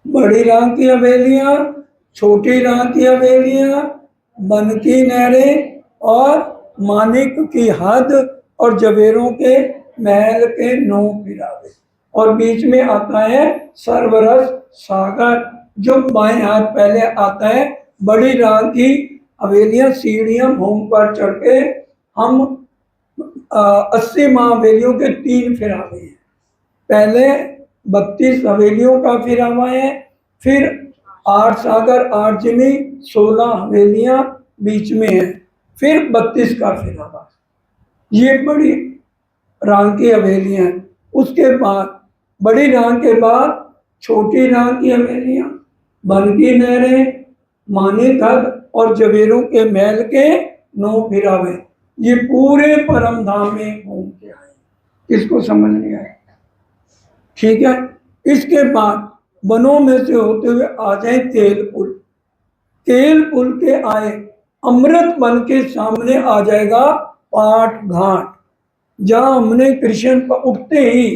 बड़ी राम की हवेलियां, छोटी राम की हवेलियां, मन की नहरें और मानिक की हद और जवेरों के महल के 9 फिरावे। और बीच में आता है सर्वरस सागर, जो बाएं हाथ पहले आता है। बड़ी राम की हवेलियां सीढ़ियां भूमि पर चढ़ के हम 80 महाहवेलियों के 3 फिरावे हैं। पहले 32 हवेलियों का फिरावा है, फिर 8 सागर 8 जिमी 16 हवेलियां बीच में है, फिर 32 का फिरावा। ये बड़ी रांग की हवेलियां हैं। उसके बाद बड़ी रांग के बाद छोटी रांग की हवेलियां, बन की नहरें, मानिक हद और जवेरों के महल के 9 फिरावे। ये पूरे परम धाम में घूम के आए। किसको समझ नहीं आया? ठीक है। इसके बाद वनों में से होते हुए आ जाए तेल पुल। तेल पुल के आए अमृत वन के सामने आ जाएगा पाट घाट, जहां हमने कृष्ण पर उठते ही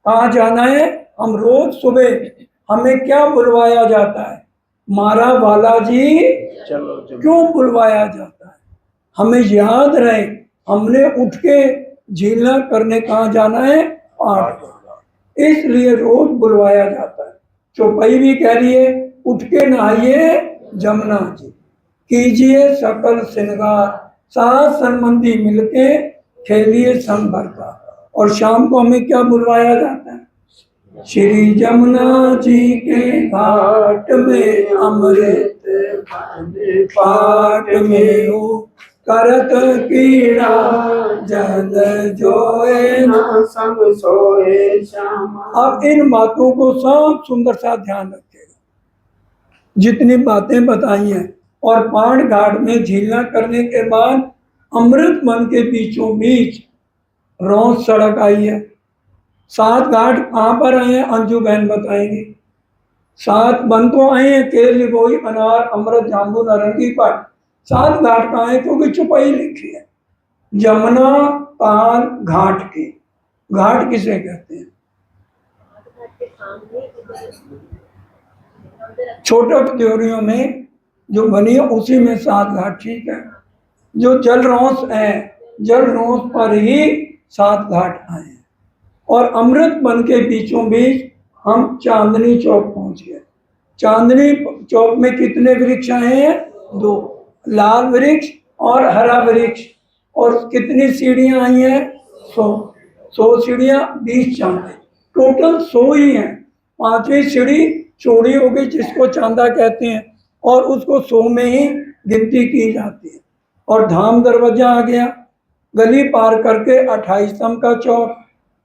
कहाँ जाना है? हम रोज सुबह हमें क्या बुलवाया जाता है? मारा बालाजी चलो क्यों बुलवाया जाता है? हमें याद रहे हमने उठ के झीलना करने कहाँ जाना है? पाठ, इसलिए रोज बुलवाया जाता है। चौपाई भी कह रही है उठ के नहाइए जमुना जी, कीजिए सकल श्रृंगार, सास संबंधी मिलके खेलिए संग भर का। और शाम को हमें क्या बुलवाया जाता है? श्री जमुना जी के घाट में अमृत पाट में हो करत कीड़ा, जल जोए न संग सोए श्यामा। अब इन बातों को सब सुंदर सा ध्यान रखिएगा, जितनी बातें बताई हैं। और पाण घाट में झीलना करने के बाद अमृत वन के बीचों बीच रोज सड़क आई है। 7 घाट कहाँ पर आए हैं? अंजू बहन बताएंगे। 7 वन तो आए हैं, केल, गोई, अनार, अमृत, जामुन, नारंगी, पाट। 7 घाट कहाँ है? क्योंकि चौपाई लिखी है जमुना ताल घाट के। घाट किसे कहते हैं? छोटे त्योरियों में जो बनी है उसी में 7 घाट, ठीक है। जो जल रोस है, जल रोस पर ही 7 घाट आए हैं। और अमृत वन के बीचों बीच हम चांदनी चौक पहुंच गए। चांदनी चौक में कितने वृक्ष आए हैं? 2, लाल वृक्ष और हरा वृक्ष। और कितनी सीढ़ियां आई हैं? 100 सीढ़ियां, 20 चांदे, टोटल 100 ही हैं। 5वीं सीढ़ी चौड़ी हो गई जिसको चांदा कहते हैं, और उसको 100 में ही गिनती की जाती है। और धाम दरवाजा आ गया, गली पार करके 28 स्तंभ का चौक,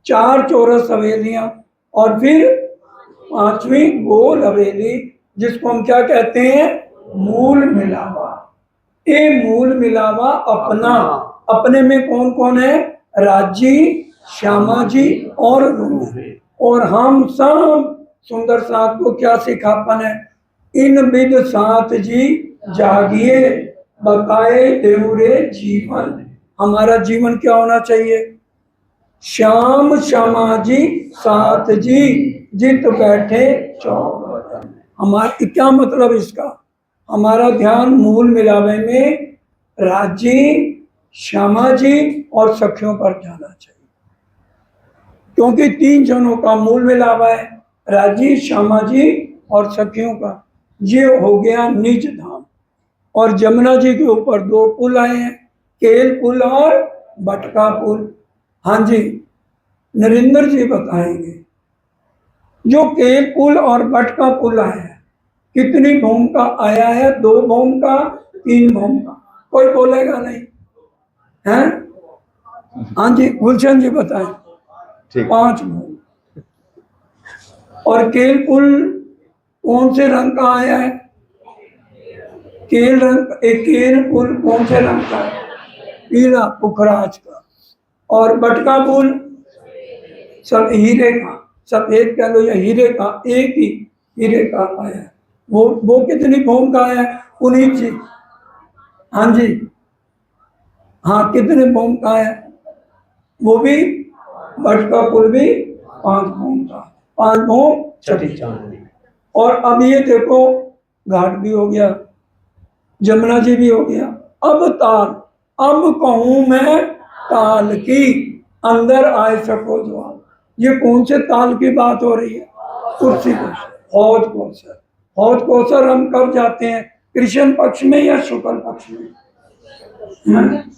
4 चौरस हवेलियां, और फिर 5वीं गोल हवेली जिसको हम क्या कहते हैं? मूल मिलावा। ये मूल मिलावा अपना, अपने में कौन कौन है? राजी, श्यामा जी और रूही। और हम सब सुंदर साथ को क्या सिखापन है? इन विद साथ जी जागिए, बताए देवरे जीवन। हमारा जीवन क्या होना चाहिए? श्याम श्यामा जी साथ जी, जित बैठे चौक। हमारा क्या मतलब इसका? हमारा ध्यान मूल मिलावे में राजी, श्यामा जी और सखियों पर जाना चाहिए, क्योंकि 3 जनों का मूल मिलावा है, राजी, श्यामा जी और सखियों का। ये हो गया निज धाम। और जमुना जी के ऊपर 2 पुल आए हैं, केल पुल और बटका पुल। हाँ जी, नरेंद्र जी बताएंगे। जो केल पुल और बटका पुल आया है, कितनी भूमि का आया है? 2 भूमि का, 3 भूमि का? कोई बोलेगा नहीं है? हाँ जी, गुलशन जी बताएं। 5 भूमि। और केल पुल कौन से रंग का आया है? केल रंग। एक केल पुल कौन से रंग का है? पीला, पुखराज का। और बटका पुल सब हीरे का। सफेद कह लो या हीरे का, एक ही हीरे का आया है। वो कितनी भूमि का है? 19 जी। हाँ जी, हाँ, कितने भूमि का है? वो भी बट का पुल भी 5 भूमि का, 5 भूमि छठी चांदी। और अब ये देखो, घाट भी हो गया, जमुना जी भी हो गया। अब ताल, अब कहूं मैं ताल की, अंदर आए सको जवाब। ये कौन से ताल की बात हो रही है? कुर्सी कोसर, हौज कोसर। हौज कोसर हम कब जाते हैं? कृष्ण पक्ष में या शुक्ल पक्ष में? हैं?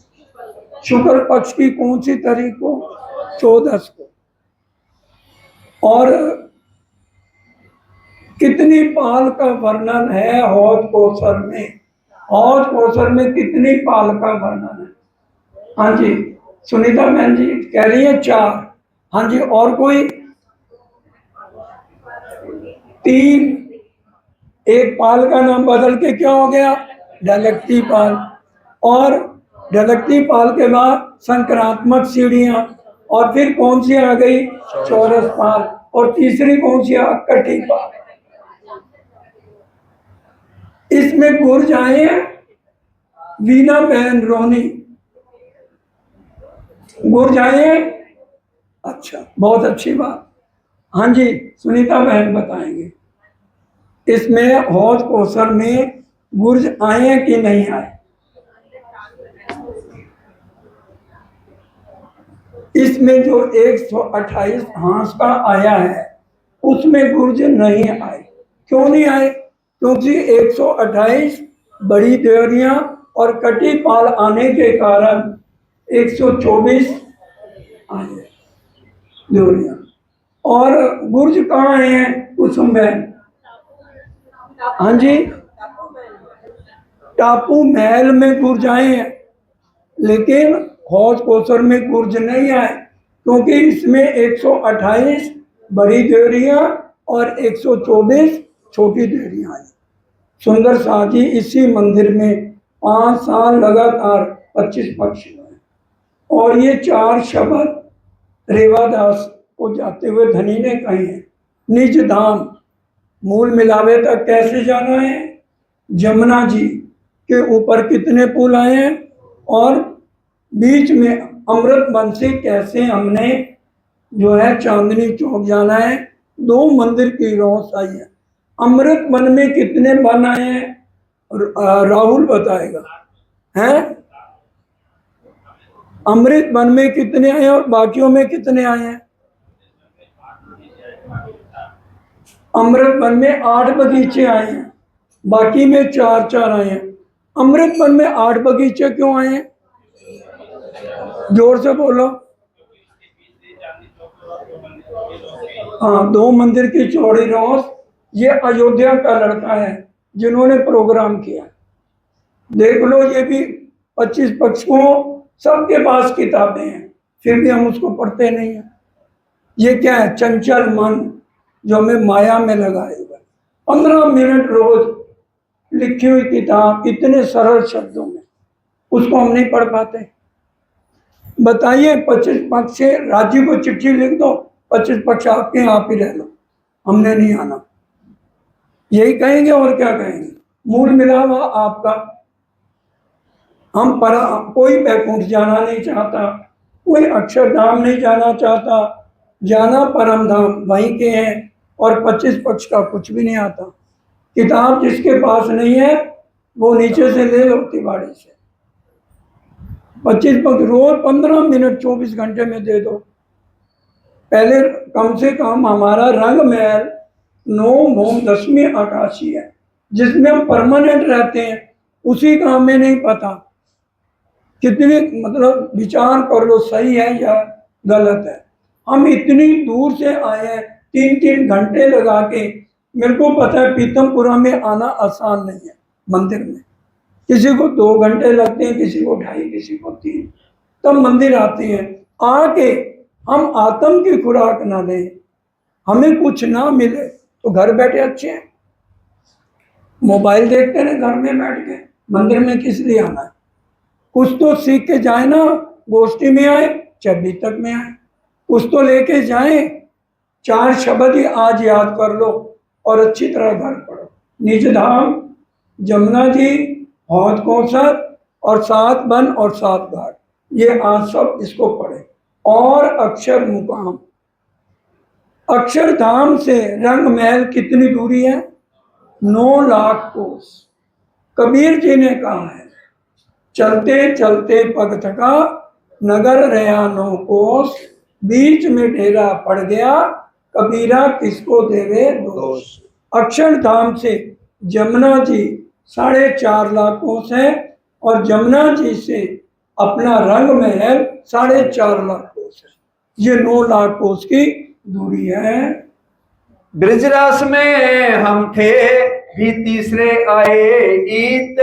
शुक्ल पक्ष की कौन सी तारीख को? 14 को। और कितनी पाल का वर्णन है हौज कोसर में? हौज कोसर में कितनी पाल का वर्णन है? हाँ जी, सुनीता बहन जी कह रही है 4। हाँ जी, और कोई? 3। एक पाल का नाम बदल के क्या हो गया? ढलकती पाल। और ढलकती पाल के बाद संक्रात्मक सीढ़ियां, और फिर कौन सी आ गई? चौरस पाल। और तीसरी कौन सी? कटी पाल। इसमें गुर्ज आए हैं वीना बहन रोनी, गुर्ज आए हैं। अच्छा, बहुत अच्छी बात। हाँ जी, सुनीता बहन बताएंगे इसमें हौज कोसर में गुर्ज आए हैं कि नहीं आए। इसमें जो 128 हांस का आया है उसमें गुर्ज नहीं आए। क्यों नहीं आए? क्योंकि 128 बड़ी देवरियां और कटी पाल आने के कारण 124 आए देवरियां। और गुर्ज कहाँ है कुसुम बहन? हाँ जी, टापू महल में गुर्ज आए हैं, लेकिन हौज कोसर में गुर्ज नहीं आए, क्योंकि इसमें 128 बड़ी देवरियां और 124 छोटी देवरियां आई। सुंदर शाह जी इसी मंदिर में 5 साल लगातार 25 पक्ष हुए। और ये 4 शब्द रेवादास को जाते हुए धनी ने कहे हैं। निज धाम, मूल मिलावे तक कैसे जाना है? जमुना जी के ऊपर कितने पुल आए हैं? और बीच में अमृत वन से कैसे हमने जो है चांदनी चौक जाना है? 2 मंदिर की रोस आई है। अमृत वन में कितने वन आए हैं? राहुल बताएगा। हैं? अमृत वन में कितने आए हैं और बाकियों में कितने आए हैं? अमृत वन में 8 बगीचे आए हैं, बाकी में 4 आए हैं। अमृत वन में 8 बगीचे क्यों आए हैं? जोर से बोलो। हाँ, 2 मंदिर की चौड़ी रोस। ये अयोध्या का लड़का है जिन्होंने प्रोग्राम किया। देख लो, ये भी 25 पक्षों, सबके पास किताबें हैं, फिर भी हम उसको पढ़ते नहीं हैं। ये क्या है? चंचल मन जो हमें माया में लगाएगा। 15 मिनट रोज लिखी हुई किताब इतने सरल शब्दों में, उसको हम नहीं पढ़ पाते। बताइए, 25 पक्ष से राजीव को चिट्ठी लिख दो, 25 पक्ष आपके आप ही रह लो, हमने नहीं आना, यही कहेंगे और क्या कहेंगे? मूल मिला हुआ आपका। हम पर कोई बैकुंठ जाना नहीं चाहता, कोई अक्षरधाम नहीं जाना चाहता, जाना परम धाम वहीं के हैं। और 25 पक्ष का कुछ भी नहीं आता। किताब जिसके पास नहीं है वो नीचे से ले लो तिवाड़ी से। 25 पक्ष रोज 15 मिनट 24 घंटे में दे दो। पहले कम से कम हमारा रंग महल 9 भूम 10वीं आकाशी है, जिसमें हम परमानेंट रहते हैं, उसी का हमें नहीं पता। कितने मतलब विचार कर लो, सही है या गलत है। हम इतनी दूर से आए हैं, 3-3 घंटे लगा के। मेरे को पता है पीतमपुरा में आना आसान नहीं है मंदिर में, किसी को 2 घंटे लगते हैं, किसी को 2.5, किसी को 3, तब मंदिर आते हैं। आके हम आत्म की खुराक ना लें, हमें कुछ ना मिले तो घर बैठे अच्छे हैं, मोबाइल देखते रहे घर में बैठ के, मंदिर में किस लिए आना है? कुछ तो सीख के जाए ना, गोष्ठी में आए चाहे बीतक में आए, कुछ तो लेके जाए। 4 शब्द ही आज याद कर लो और अच्छी तरह घर पढ़ो। निज धाम, जमुना जी, हौद कौसर और 7 वन और 7 घाट, ये आज सब इसको पढ़े। और अक्षर मुकाम, अक्षरधाम से रंग महल कितनी दूरी है? 9 लाख कोस। कबीर जी ने कहा है, चलते चलते पग थका, नगर रहा 9 कोस, बीच में डेरा पड़ गया, कबीरा किसको देवे दोष। अक्षरधाम से जमुना जी 4.5 लाख कोस है और जमुना जी से अपना रंग महल 4.5 लाख कोस है। ये 9 लाख कोस की दूरी है। ब्रिजरास में हम थे भी तीसरे आए ईत।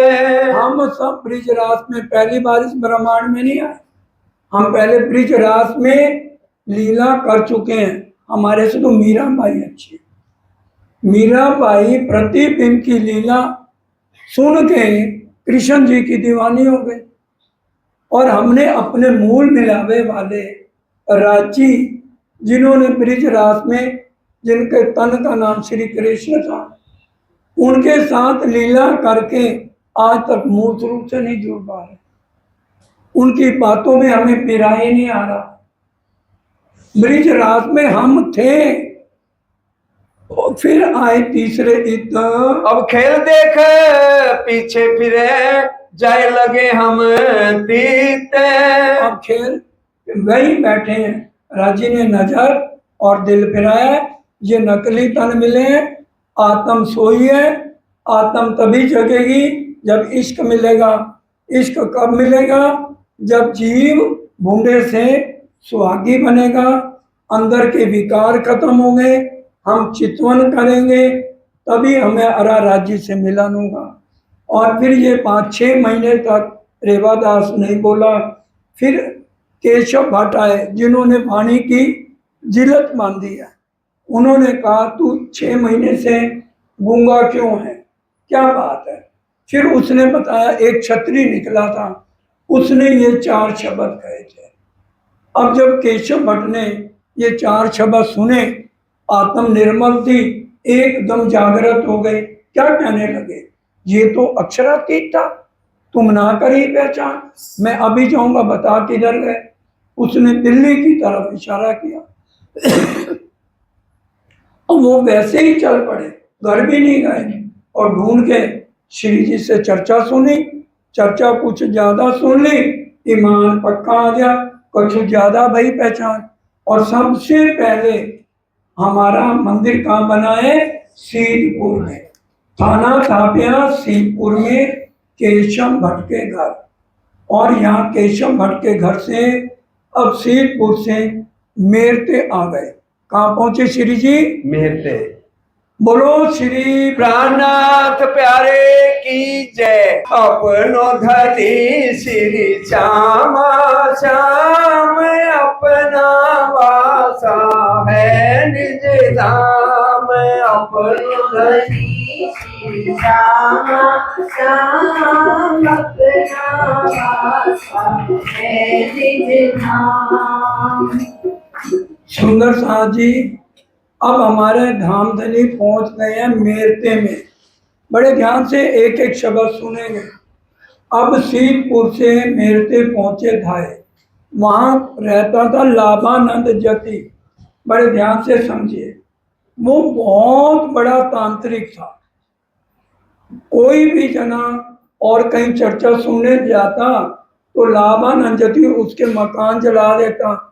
हम सब ब्रिजरास में पहली बार इस ब्रह्मांड में नहीं आए, हम पहले ब्रिजरास में लीला कर चुके हैं। हमारे से तो मीराबाई अच्छी है। मीराबाई प्रतिबिंब की लीला सुन के कृष्ण जी की दीवानी हो गई और हमने अपने मूल मिलावे वाले राजी, जिन्होंने ब्रिजरास में, जिनके तन का नाम श्री कृष्ण था, उनके साथ लीला करके आज तक मूर्त रूप से नहीं जुड़ पा रहे। उनकी बातों में हमें पिरा ही नहीं आ रहा। ब्रिजरास में हम थे और फिर आए तीसरे इत। अब खेल देख पीछे फिरे, जाए लगे हम तीत। अब खेल वही बैठे हैं, राजी ने नजर और दिल फिराया, ये नकली तन मिले हैं। आत्म सोई है, आत्म तभी जगेगी जब इश्क मिलेगा। इश्क कब मिलेगा? जब जीव भूडे से सुहागी बनेगा, अंदर के विकार खत्म होंगे, हम चितवन करेंगे, तभी हमें अरा राज्य से मिलन होगा। और फिर ये 5-6 महीने तक रेवादास नहीं बोला। फिर केशव भट्ट आए, जिन्होंने वाणी की जिलत बांधी है। उन्होंने कहा, तू 6 महीने से गूंगा क्यों है, क्या बात है? फिर उसने बताया, एक छतरी निकला था, उसने ये 4 शब्द कहे थे। अब जब केशव भट्ट ने ये 4 शब्द सुने, आत्म निर्मल थी, एकदम जागृत हो गए। क्या कहने लगे, ये तो अक्षरातीत था, तुम ना करी पहचान, मैं अभी जाऊंगा, बता किधर गए। उसने दिल्ली की तरफ इशारा किया। अब वो वैसे ही चल पड़े, घर भी नहीं गए और ढूंढ के श्री जी से चर्चा सुनी। चर्चा कुछ ज्यादा सुन ली, ईमान पक्का आ गया, कुछ ज्यादा भाई पहचान। और सबसे पहले हमारा मंदिर कहाँ बना है? सीतपुर में। थाना थापिया सीतपुर में केशव भट्ट के घर। और यहाँ केशव भट्ट के घर से अब सीतपुर से मेरते आ गए। कहाँ पहुंचे श्री जी? मेहते। बोलो श्री प्राणनाथ प्यारे की जय। अपनो धनी श्री श्यामा श्याम, अपना वासा है निज धाम। अपनो धनी श्री श्यामा श्याम, अपना वासा है निज धाम। सुंदर साथ जी, अब हमारे धाम धनी पहुंच गए हैं मेरते में। बड़े ध्यान से एक एक शब्द सुनेंगे। अब सीतपुर से मेरते पहुंचे धाए, वहां रहता था लाभानंद जति। बड़े ध्यान से समझिए, वो बहुत बड़ा तांत्रिक था। कोई भी जना और कहीं चर्चा सुनने जाता तो लाभानंद जति उसके मकान जला देता।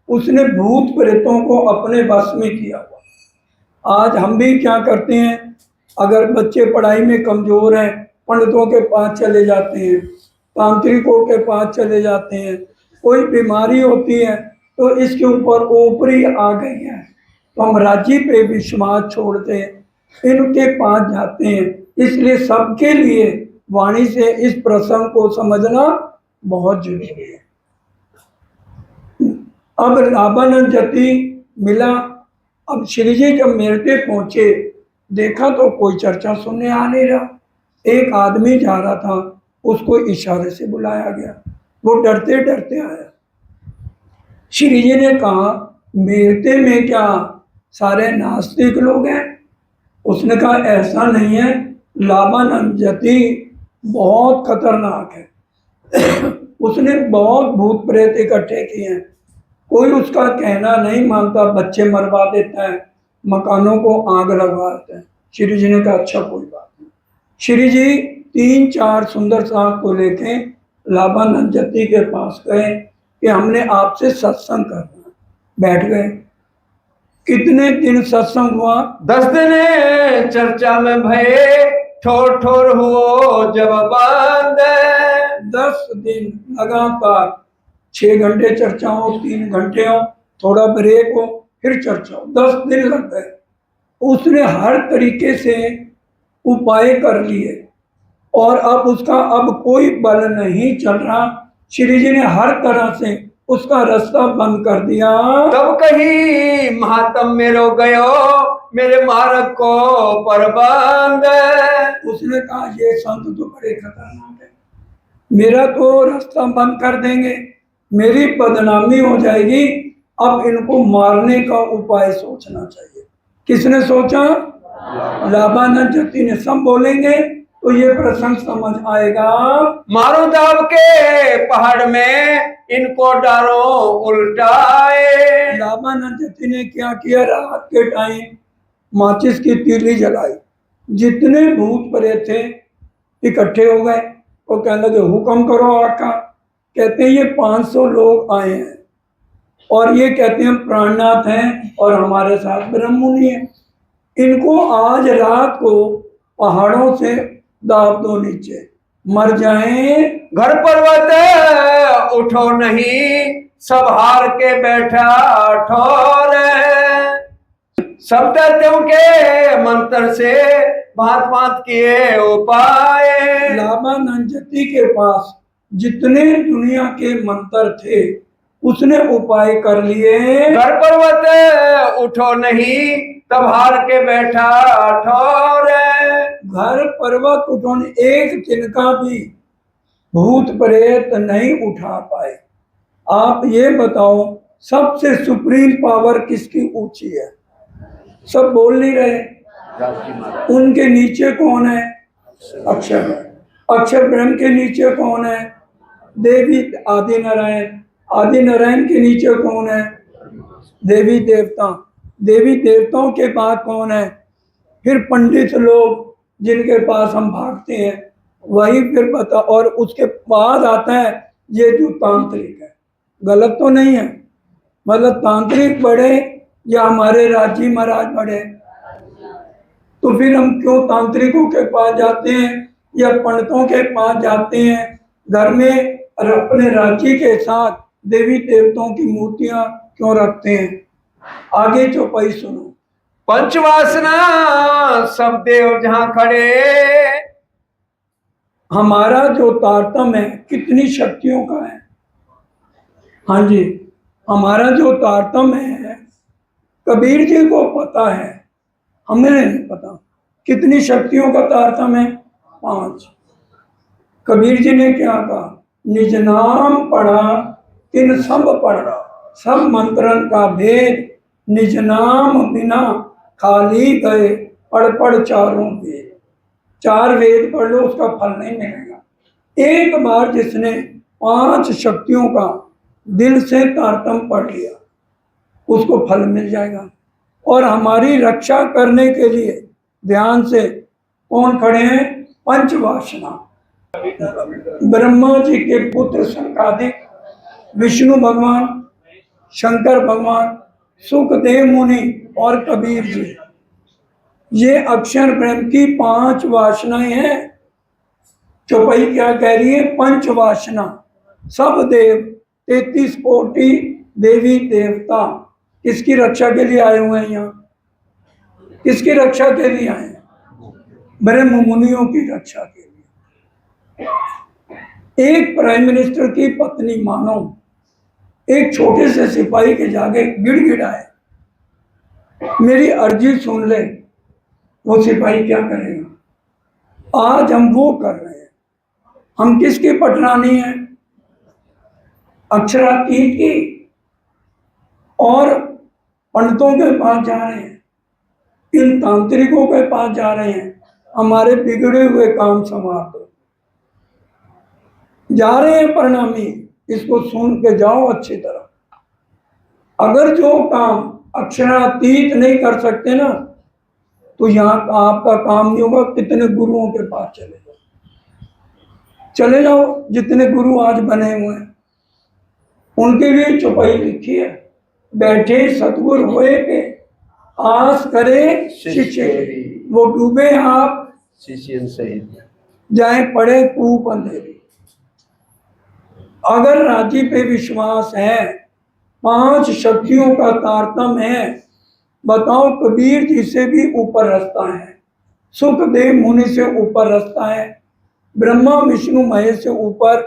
उसने भूत प्रेतों को अपने वश में किया हुआ। आज हम भी क्या करते हैं, अगर बच्चे पढ़ाई में कमजोर हैं, पंडितों के पास चले जाते हैं, तांत्रिकों के पास चले जाते हैं। कोई बीमारी होती है तो इसके ऊपर ओपरी आ गई है, तो हम राजी पे विश्वास छोड़ते हैं, इनके पास जाते हैं। इसलिए सबके लिए वाणी से इस प्रसंग को समझना बहुत जरूरी है। अब लाभानंद जति मिला। अब श्री जी जब मेरते पहुंचे, देखा तो कोई चर्चा सुनने आ नहीं रहा। एक आदमी जा रहा था, उसको इशारे से बुलाया गया, वो डरते डरते आया। श्री जी ने कहा, मेरते में क्या सारे नास्तिक लोग हैं। उसने कहा ऐसा नहीं है, लाबानंद जति बहुत खतरनाक है। उसने बहुत भूत प्रेत इकट्ठे किए हैं, कोई उसका कहना नहीं मानता, बच्चे मरवा देता है, मकानों को आग लगवा देता है। श्री जी ने कहा अच्छा कोई बात नहीं। श्री जी 3-4 सुंदर साहब को लेके लाबानंद जति के पास गए कि हमने आपसे सत्संग करना है। बैठ गए। कितने दिन सत्संग हुआ? 10 दिन चर्चा में भये, ठोर ठोर हुओ जब बंद। 10 दिन लगातार, 6 घंटे चर्चा हो, 3 घंटे हो, थोड़ा ब्रेक हो, फिर चर्चा हो, 10 दिन लग गए। उसने हर तरीके से उपाय कर लिए और अब उसका अब कोई बल नहीं चल रहा। श्री जी ने हर तरह से उसका रास्ता बंद कर दिया। तब कही महात्म मेरो गयो, मेरे मार्ग को परबंद। उसने कहा ये संत तो बड़े खतरनाक है, मेरा तो रास्ता बंद कर देंगे, मेरी बदनामी हो जाएगी, अब इनको मारने का उपाय सोचना चाहिए। किसने सोचा? लाबानंद जति ने। सब बोलेंगे तो ये प्रसंग समझ आएगा। मारो दाब के पहाड़ में, इनको डालो उल्टाए। लाबानंद जति ने क्या किया? रात के टाइम माचिस की तीली जलाई, जितने भूत प्रेत थे इकट्ठे हो गए। वो कहने लगे हुक्म करो आका। कहते हैं ये 500 लोग आए हैं और ये कहते हैं प्राणनाथ हैं और हमारे साथ ब्रह्ममुनि है, इनको आज रात को पहाड़ों से दाब दो नीचे, मर जाएं। घर पर्वत उठो नहीं, सब हार के बैठा ठोर। सब दैत्यों के मंत्र से भांत भांत किए उपाय। लाबानंद जति के पास जितने दुनिया के मंत्र थे उसने उपाय कर लिए। घर पर्वत उठो नहीं, तब हार के बैठा ठोर। घर पर्वत उठोने एक तिनका भी भूत प्रेत नहीं उठा पाए। आप ये बताओ सबसे सुप्रीम पावर किसकी ऊंची है? सब बोल नहीं रहे। उनके नीचे कौन है? अक्षर। अक्षर ब्रह्म के नीचे कौन है? देवी आदि नारायण। आदि नारायण के नीचे कौन है? देवी देवता। देवी देवताओं के बाद कौन है? फिर पंडित लोग जिनके पास हम भागते हैं वही फिर बता, और उसके बाद आता है ये जो तांत्रिक है। गलत तो नहीं है, मतलब तांत्रिक बढ़े या हमारे राजी महाराज बढ़े, तो फिर हम क्यों तांत्रिकों के पास जाते हैं या पंडितों के पास जाते हैं? घर में अपने रांची के साथ देवी देवताओं की मूर्तियां क्यों रखते हैं? आगे चौपाई सुनो। पंचवासना सब देव जहां खड़े, हमारा जो तारतम्य है कितनी शक्तियों का है? हाँ जी, हमारा जो तारतम्य है कबीर जी को पता है, हमें नहीं पता। कितनी शक्तियों का तारतम्य है? 5। कबीर जी ने क्या कहा? निज नाम पढ़ा तिन सब पढ़ा, सब मंत्रन का भेद, निज नाम बिना खाली गए, पढ़ पढ़ चारों वेद। 4 वेद पढ़ लो उसका फल नहीं मिलेगा। एक बार जिसने 5 शक्तियों का दिल से तारतम्य पढ़ लिया उसको फल मिल जाएगा। और हमारी रक्षा करने के लिए ध्यान से कौन खड़े हैं? पंचवासना। ब्रह्मा जी के पुत्र शंकादिक, विष्णु भगवान, शंकर भगवान, सुखदेव मुनि और कबीर जी, ये अक्षर ब्रह्म की 5 वासनाएं हैं। चौपाई क्या कह रही है? पंचवासना। सब देव 33 कोटि देवी देवता किसकी रक्षा के लिए आए हुए हैं? यहाँ किसकी रक्षा के लिए आए हैं? ब्रह्म मुनियों की रक्षा के लिए। एक प्राइम मिनिस्टर की पत्नी मानो एक छोटे से सिपाही के जाके गिड़गिड़ाए, मेरी अर्जी सुन ले, वो सिपाही क्या करेगा? आज हम वो कर रहे हैं। हम किसकी पटरानी है? अक्षरातीत की। और पंडितों के पास जा रहे हैं, इन तांत्रिकों के पास जा रहे हैं, हमारे बिगड़े हुए काम संवार दो। जा रहे हैं प्रणामी, इसको सुन के जाओ अच्छी तरह। अगर जो काम अक्षरातीत नहीं कर सकते ना, तो यहाँ आपका काम नहीं होगा। कितने गुरुओं के पास चले जाओ, जितने गुरु आज बने हुए हैं उनके लिए चौपाई लिखी है, बैठे सतगुर होए के आस करे शिष्य की। वो डूबे आप शिष्य सहित जाए पड़े कूप अंधेरी। अगर राजी पे विश्वास है, 5 शक्तियों का तारतम्य है, बताओ कबीर जी से भी ऊपर रास्ता है, सुखदेव मुनि से ऊपर रास्ता है, ब्रह्मा विष्णु महेश से ऊपर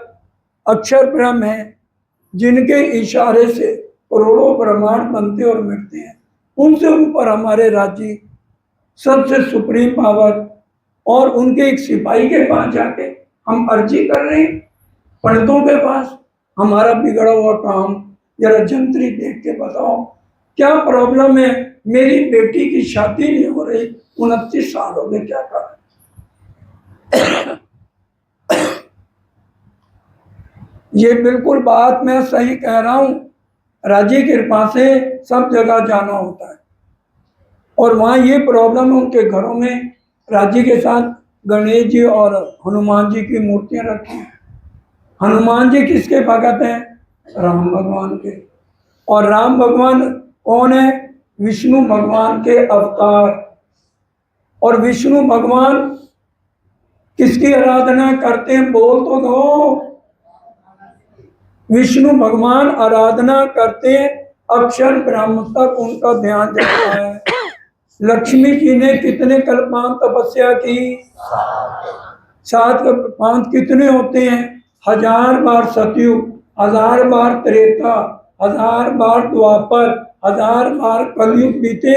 अक्षर ब्रह्म है, जिनके इशारे से करोड़ों ब्रह्मांड बनते और मिटते हैं। उनसे ऊपर हमारे राजी सबसे सुप्रीम पावर, और उनके एक सिपाही के पास जाके हम अर्जी कर रहे हैं, पंडितों के पास। हमारा बिगड़ा हुआ काम जरा जंत्री देख के बताओ क्या प्रॉब्लम है। मेरी बेटी की शादी नहीं हो रही, 29 साल हो गए, क्या करें। ये बिल्कुल बात मैं सही कह रहा हूं। राजी की कृपा से सब जगह जाना होता है, और वहाँ ये प्रॉब्लम है, उनके घरों में राजी के साथ गणेश जी और हनुमान जी की मूर्तियां रखी हैं। हनुमान जी किसके भगत हैं? राम भगवान के। और राम भगवान कौन है? विष्णु भगवान के अवतार। और विष्णु भगवान किसकी आराधना करते हैं? बोल तो दो। विष्णु भगवान आराधना करते हैं, अक्षर ब्रह्म तक उनका ध्यान जाता है। लक्ष्मी जी ने कितने कल्पांत तपस्या की? 7 कल्पांत कितने होते हैं? 1000 बार सतयुग, 1000 बार त्रेता, 1000 बार द्वापर, 1000 बार कलयुग बीते,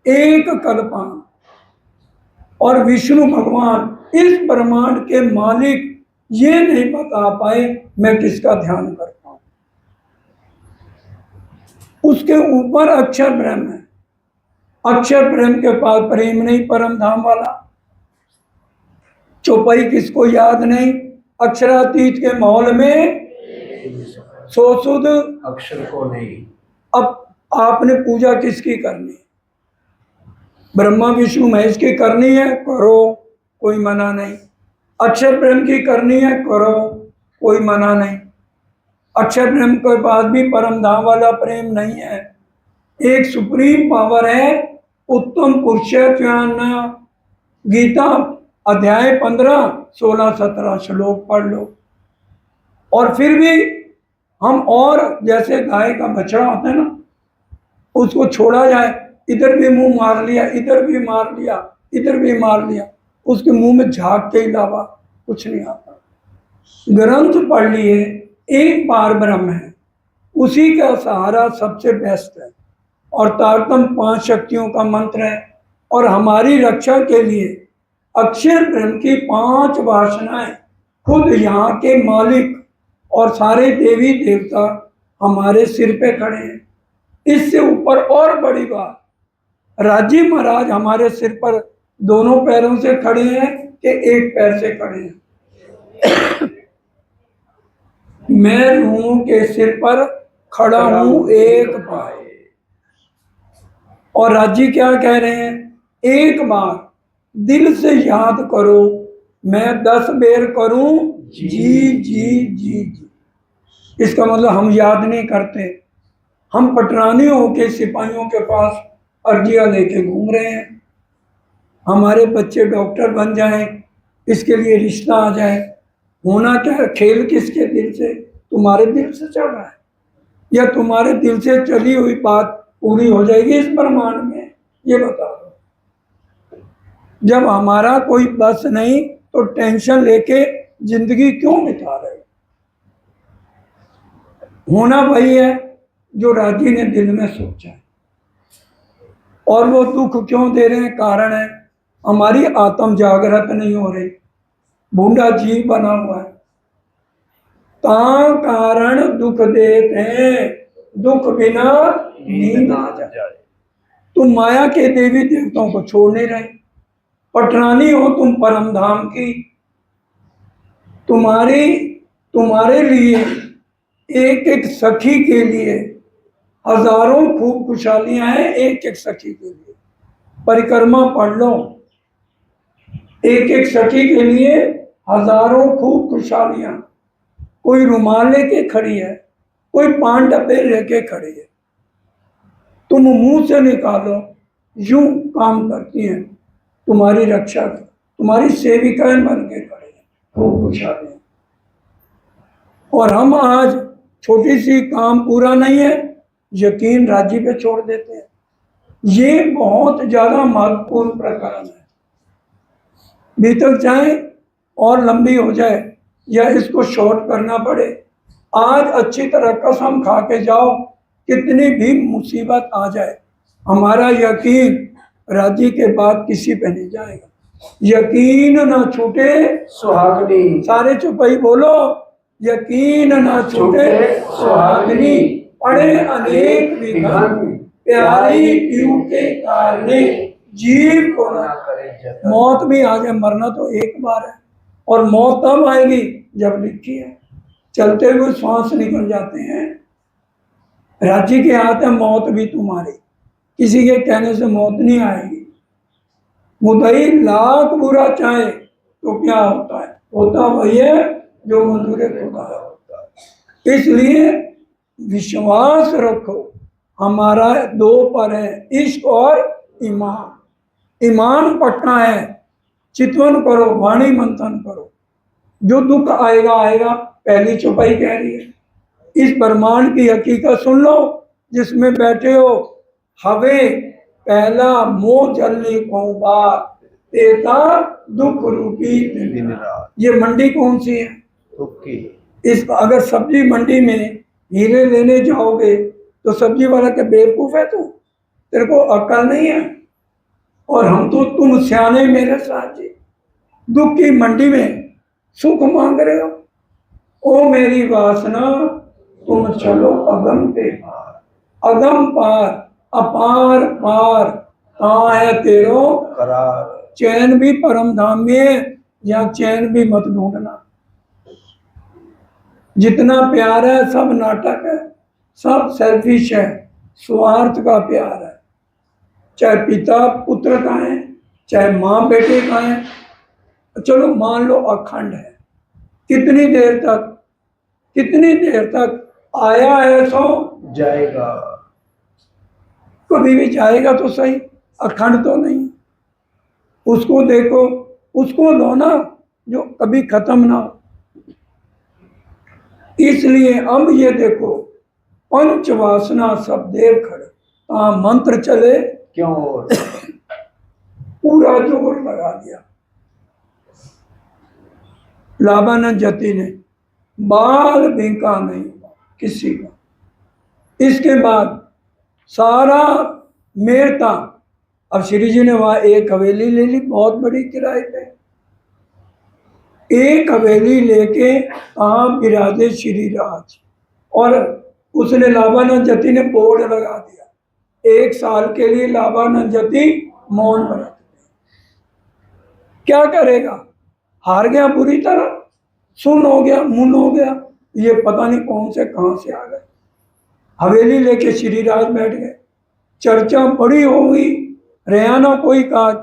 एक कल्पांत। और विष्णु भगवान इस ब्रह्मांड के मालिक ये नहीं बता पाए मैं किसका ध्यान करता हूं। उसके ऊपर अक्षर ब्रह्म है। अक्षर ब्रह्म के पास प्रेम नहीं, परम धाम वाला। चौपाई किसको याद नहीं? अक्षरातीत के माहौल में सो सुध अक्षर को नहीं। अब आपने पूजा किसकी करनी? ब्रह्मा विष्णु महेश की करनी है, करो, कोई मना नहीं। अक्षर ब्रह्म की करनी है, करो, कोई मना नहीं। अक्षर ब्रह्म के पास भी परम धाम वाला प्रेम नहीं है। एक सुप्रीम पावर है, उत्तम पुरुष ज्ञान। गीता अध्याय 15, 16, 17 श्लोक पढ़ लो। और फिर भी हम, और जैसे गाय का बछड़ा होता है ना, उसको छोड़ा जाए, इधर भी मुंह मार लिया, इधर भी मार लिया, इधर भी मार लिया, उसके मुंह में झाग के अलावा कुछ नहीं आता। ग्रंथ पढ़ लिए, एक बार ब्रह्म है, उसी का सहारा सबसे बेस्ट है। और तारतम 5 शक्तियों का मंत्र है। और हमारी रक्षा के लिए अक्षर ब्रह्म की 5 वासनाएं, खुद यहाँ के मालिक और सारे देवी देवता हमारे सिर पे खड़े हैं। इससे ऊपर और बड़ी बात, राजी महाराज हमारे सिर पर दोनों पैरों से खड़े हैं कि एक पैर से खड़े हैं। मैं रूहों के सिर पर खड़ा हूं एक पाए। और राजी क्या कह रहे हैं? एक बार दिल से याद करो, मैं 10 बेर करूं जी जी जी जी। इसका मतलब हम याद नहीं करते, हम पटरानियों के सिपाहियों के पास अर्जियां लेके घूम रहे हैं। हमारे बच्चे डॉक्टर बन जाएं, इसके लिए रिश्ता आ जाए। होना क्या है? खेल किसके दिल से? तुम्हारे दिल से चल रहा है, या तुम्हारे दिल से चली हुई बात पूरी हो जाएगी इस ब्रह्मांड में? ये बता दो। जब हमारा कोई बस नहीं तो टेंशन लेके जिंदगी क्यों बिता रहे? होना वही है जो राजी ने दिल में सोचा है। और वो दुख क्यों दे रहे हैं? कारण है हमारी आत्म जागृत नहीं हो रही, बूढ़ा जीव बना हुआ है। कारण दुख देते हैं, दुख बिना नींद आ जाए। तुम माया के देवी देवताओं को छोड़ नहीं रहे। पटरानी हो तुम परम धाम की। तुम्हारे लिए एक एक सखी के लिए हजारों खूब खुशहालियां हैं। एक एक सखी के लिए परिक्रमा पढ़ लो। एक एक सखी के लिए हजारों खूब खुशहालियां। कोई रुमाल लेके खड़ी है, कोई पान डब्बे लेके खड़ी है। तुम मुंह से निकालो, यूं काम करती हैं तुम्हारी रक्षा कर, तुम्हारी सेविकाएं बन के खड़े हैं, खूब खुशहाली। और हम आज छोटी सी काम पूरा नहीं है, यकीन राज्य पे छोड़ देते हैं। ये बहुत ज्यादा महत्वपूर्ण प्रकरण है। बीतल चाहे और लंबी हो जाए या इसको शॉर्ट करना पड़े, आज अच्छी तरह कसम खा के जाओ, कितनी भी मुसीबत आ जाए, हमारा यकीन राज्य के बाद किसी पे नहीं जाएगा। यकीन ना छूटे सुहागनी, सारे चुपई बोलो, यकीन ना छूटे सुहागनी, पड़े अनेक विघन, प्यारी पीऊ के कारणे, जीव को ना करे जतन। मौत भी आ जाए, मरना तो एक बार है, और मौत तब आएगी जब लिखी है। चलते हुए श्वास निकल जाते हैं, राज्य के हाथ है मौत भी तुम्हारी, किसी के कहने से मौत नहीं आएगी। मुदई लाख बुरा चाहे तो क्या होता है, होता वही है जो मंजूर खुदा है। इसलिए विश्वास रखो, हमारा दो पर है, इश्क और ईमान। ईमान पटना है, चितवन करो, वाणी मंथन करो, जो दुख आएगा आएगा। पहली चौपाई कह रही है, इस ब्रह्मांड की हकीकत सुन लो जिसमें बैठे हो। हवे पहला मोह जलने को बार, देता दुख रूपी दिन रात। ये मंडी कौन सी है? दुखी। इस अगर सब्जी मंडी में हीरे लेने जाओगे तो सब्जी वाला क्या बेवकूफ है तू? तेरे को अक्ल नहीं है? और हम तो तुम सियाने मेरे साथ जी, दुख की मंडी में सुख मांग रहे हो। ओ मेरी वासना तुम चलो अगम पे पार, अगम पार अपार पार, कहाँ है तेरो करार। चैन भी परम धाम में है, या चैन भी मत ढूंढना। जितना प्यार है सब नाटक है, सब सेल्फिश है, स्वार्थ का प्यार है। चाहे पिता पुत्र का है, चाहे माँ बेटे का है, चलो मान लो अखंड है। कितनी देर तक आया है सो जाएगा, कभी भी जाएगा तो सही, अखंड तो नहीं। उसको देखो, उसको लो ना जो कभी खत्म ना हो। इसलिए अब ये देखो, पंच वासना सब देव खड़े, मंत्र चले क्यों और? पूरा जोर लगा दिया। लाभानंद जति ने बाल बिंका नहीं किसी का। इसके बाद सारा मेरता, अब श्री जी ने वहां एक हवेली ले ली बहुत बड़ी किराए पे। एक हवेली लेके कहाँ विराजे श्री राज, और उसने लाभानंद जति ने बोर्ड लगा दिया, 1 साल के लिए लाभानंद जति मौन बरत। क्या करेगा? हार गया बुरी तरह, सुन हो गया, मुन हो गया, ये पता नहीं कौन से कहां से आ गए। हवेली लेके श्री राज बैठ गए, चर्चा बड़ी हो गई। रैना कोई काज,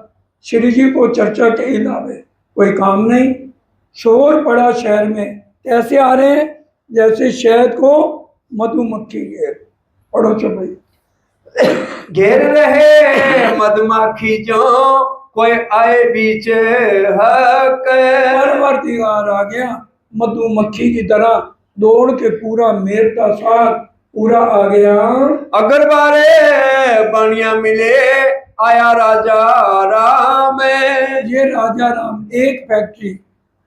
श्री जी को चर्चा के अलावे कोई काम नहीं। शोर पड़ा शहर में, कैसे आ रहे हैं? जैसे शहद को मधुमक्खी घेर। पढ़ो चो भाई। घेर रहे मधुमक्खी जो, कोई आए बीच हक। परवरदिगार आ गया मधुमक्खी की तरह दौड़ के, पूरा मेरता साथ पूरा आ गया। अगर बारे बनिया मिले, आया राजा राम। ये राजा राम, एक फैक्ट्री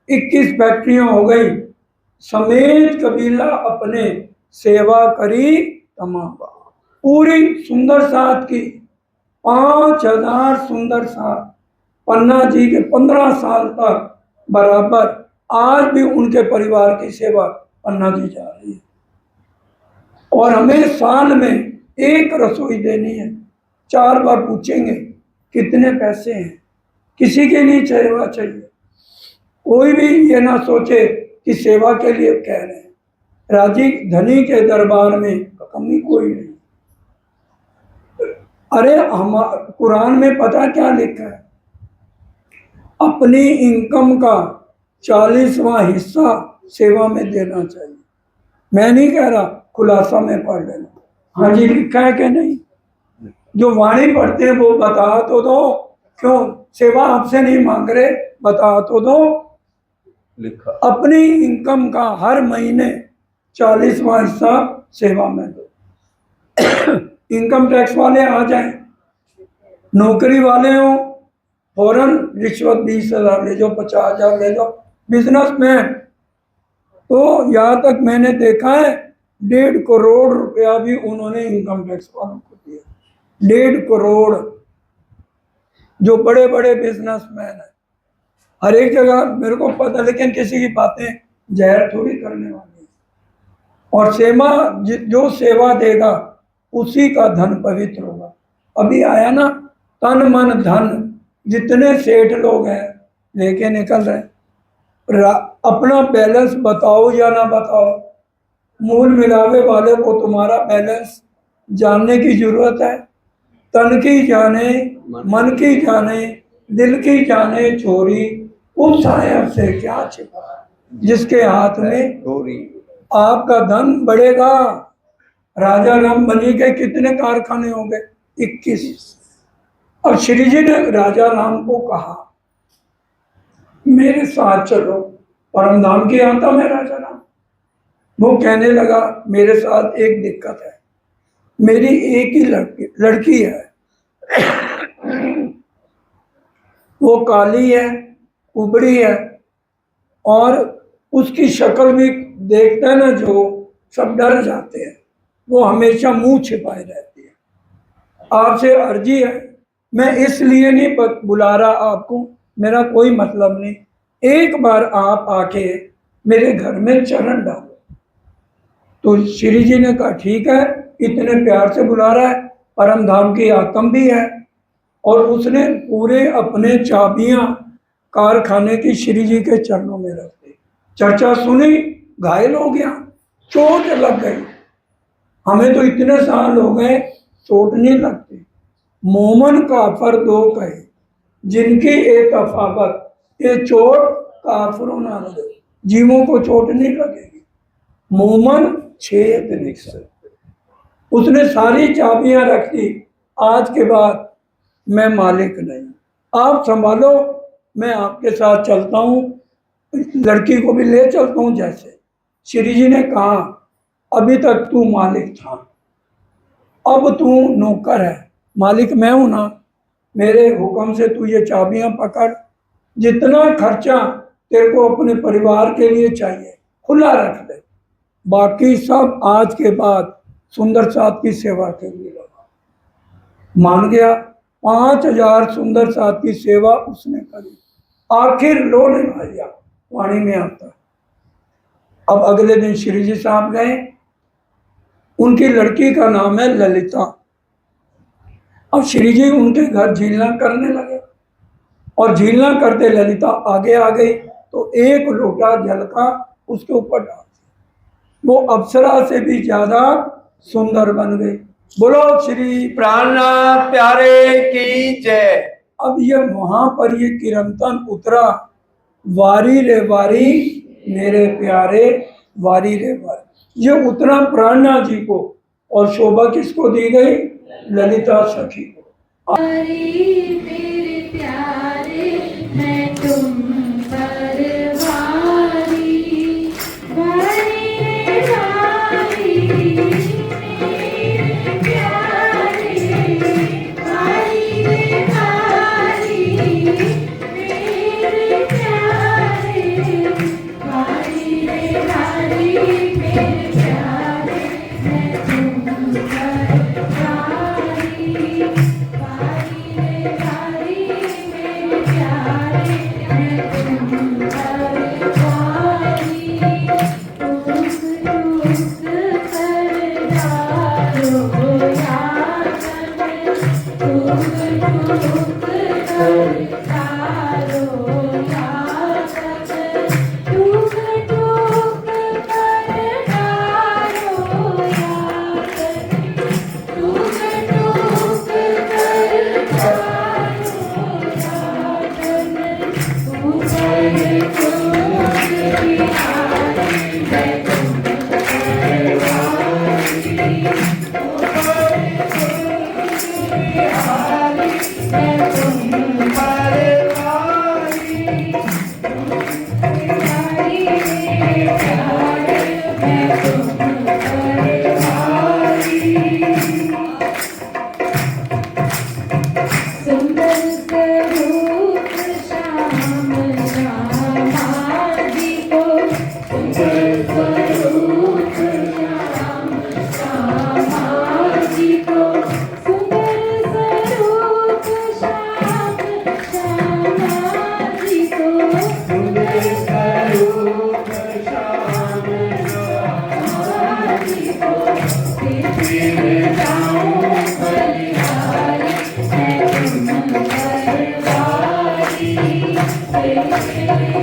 21 फैक्ट्रियां हो गई, समेत कबीला अपने सेवा करी तमाम। पूरी सुंदर साथ की 5000 सुंदर साथ, पन्ना जी के 15 साल तक बराबर। आज भी उनके परिवार की सेवा पन्ना जी जा रही है। और हमें साल में एक रसोई देनी है, 4 बार पूछेंगे कितने पैसे हैं। किसी के लिए सेवा चाहिए, कोई भी ये ना सोचे कि सेवा के लिए कह रहे हैं। राजी धनी के दरबार में कमी कोई नहीं। अरे हम कुरान में पता क्या लिखा है, अपनी इनकम का 40वां हिस्सा सेवा में देना चाहिए। मैं नहीं कह रहा, खुलासा में पढ़ लेना। हाँ जी, लिखा है कि नहीं? जो वाणी पढ़ते हैं वो बता तो दो, क्यों सेवा आपसे नहीं मांग रहे, बता तो दो। लिखा अपनी इनकम का हर महीने 40वां हिस्सा सेवा में दो। इनकम टैक्स वाले आ जाएं, नौकरी वाले हो, फौरन रिश्वत 20,000 ले जाओ, 50,000 ले जाओ। बिजनेसमैन तो यहाँ तक मैंने देखा है 1.5 करोड़ रुपया भी उन्होंने इनकम टैक्स वालों को दिया। 1.5 करोड़, जो बड़े बड़े बिजनेसमैन हैं। हर एक जगह मेरे को पता, लेकिन किसी की बातें जहर थोड़ी करने वाली है। और सेवा जो सेवा देगा उसी का धन पवित्र होगा। अभी आया ना, तन मन धन जितने सेठ लोग हैं लेके निकल रहे हैं। अपना बैलेंस बताओ या ना बताओ, मूल मिलावे वाले को तुम्हारा बैलेंस जानने की जरूरत है। तन की जाने, मन की जाने, दिल की जाने चोरी, उस सायर से क्या छिपा जिसके हाथ में चोरी। आपका धन बढ़ेगा। राजा राम बनी के कितने कारखाने हो गए? 21। अब श्री जी ने राजा राम को कहा मेरे साथ चलो, परम धाम की आता मैं राजा राम। वो कहने लगा मेरे साथ एक दिक्कत है, मेरी एक ही लड़की है, वो काली है, उबड़ी है, और उसकी शक्ल भी देखते हैं ना जो सब डर जाते हैं। वो हमेशा मुंह छिपाए रहती है। आपसे अर्जी है, मैं इसलिए नहीं बुला रहा आपको, मेरा कोई मतलब नहीं, एक बार आप आके मेरे घर में चरण डालो। तो श्री जी ने कहा ठीक है, इतने प्यार से बुला रहा है, परम धाम की आत्म भी है। और उसने पूरे अपने चाबियां कारखाने की श्री जी के चरणों में रख दी। चर्चा सुनी, घायल हो गया, चोट लग गई। हमें तो इतने साल हो गए चोट नहीं लगती। मोमन काफर दो कहे, जिनकी एक तफावत, ये चोट काफरों ना लगे, जीवों को चोट नहीं लगेगी। मोमन छेद नहीं सकते। उसने सारी चाबियां रख दी, आज के बाद मैं मालिक नहीं, आप संभालो, मैं आपके साथ चलता हूँ, लड़की को भी ले चलता हूँ। जैसे श्री जी ने कहा अभी तक तू मालिक था, अब तू नौकर है, मालिक मैं हूं ना, मेरे हुक्म से तू ये चाबियां पकड़, जितना खर्चा तेरे को अपने परिवार के लिए चाहिए खुला रख दे, बाकी सब आज के बाद सुंदर साथ की सेवा के लिए लगा। मान गया। 5,000 सुंदर साथ की सेवा उसने करी, आखिर लो ने भैया वाणी में आता। अब अगले दिन श्री जी साहब गए, उनकी लड़की का नाम है ललिता। अब श्री जी उनके घर झीलना करने लगे, और झीलना करते ललिता आगे आ गई तो एक लोटा जल का उसके ऊपर डाल दिया। वो अप्सरा से भी ज्यादा सुंदर बन गई। बोलो श्री प्राणनाथ प्यारे की जय। अब ये वहां पर ये किरंतन उतरा, वारी रे वारी मेरे प्यारे, वारी रे वारी। ये उतरा प्राणनाथ जी को, और शोभा किसको दी गई? ललिता सखी को। मेरे प्यारे मैं तुम पर वारी, वारी रे वारी मेरे प्यारे, वारी रे वारी मेरे प्यारे, वारी रे वारी मेरे प्यारे, मैं तुम पर वारी, वारी रे वारी।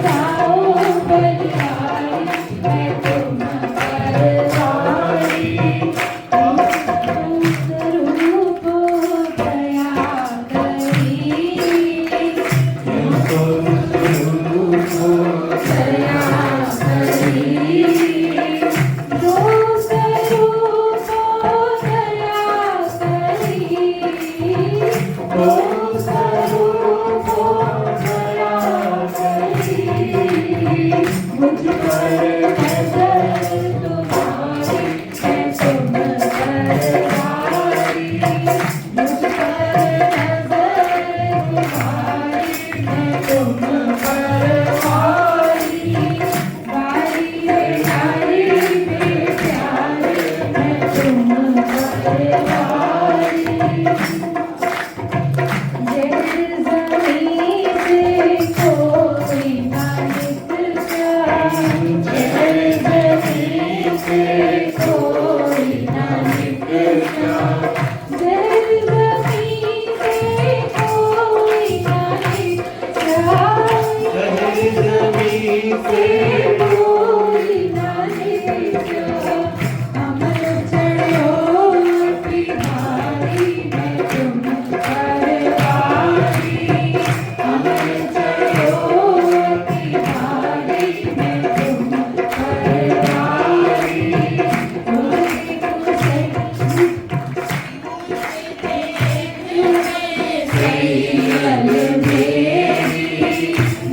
जाओ बलिहारी मैं तुम परवारी स्वरूप दया करी दया करी जो स्वरूप दया करी जो स्वरूप दया करी मुझ पर नजर तुम्हारी मैं तुम परवारी मुझ पर नजर तुम्हारी मैं तुम परवारी बारी रे नारी मेरे प्यारे मैं तुम परवारी जैसे ज़मीं से कोई ना निकला जैसे ज़मीं से कोई ना निकला जैसे ज़मीं से कोई ना निकला जैसे ज़मीं से कोई ना निकला अमर चढ़ो बिहारी मैं तुम परवारी अमर चढ़ो बिहारी मैं तुम परवारी मुझे सैयल मेरी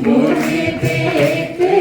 मुझे देखते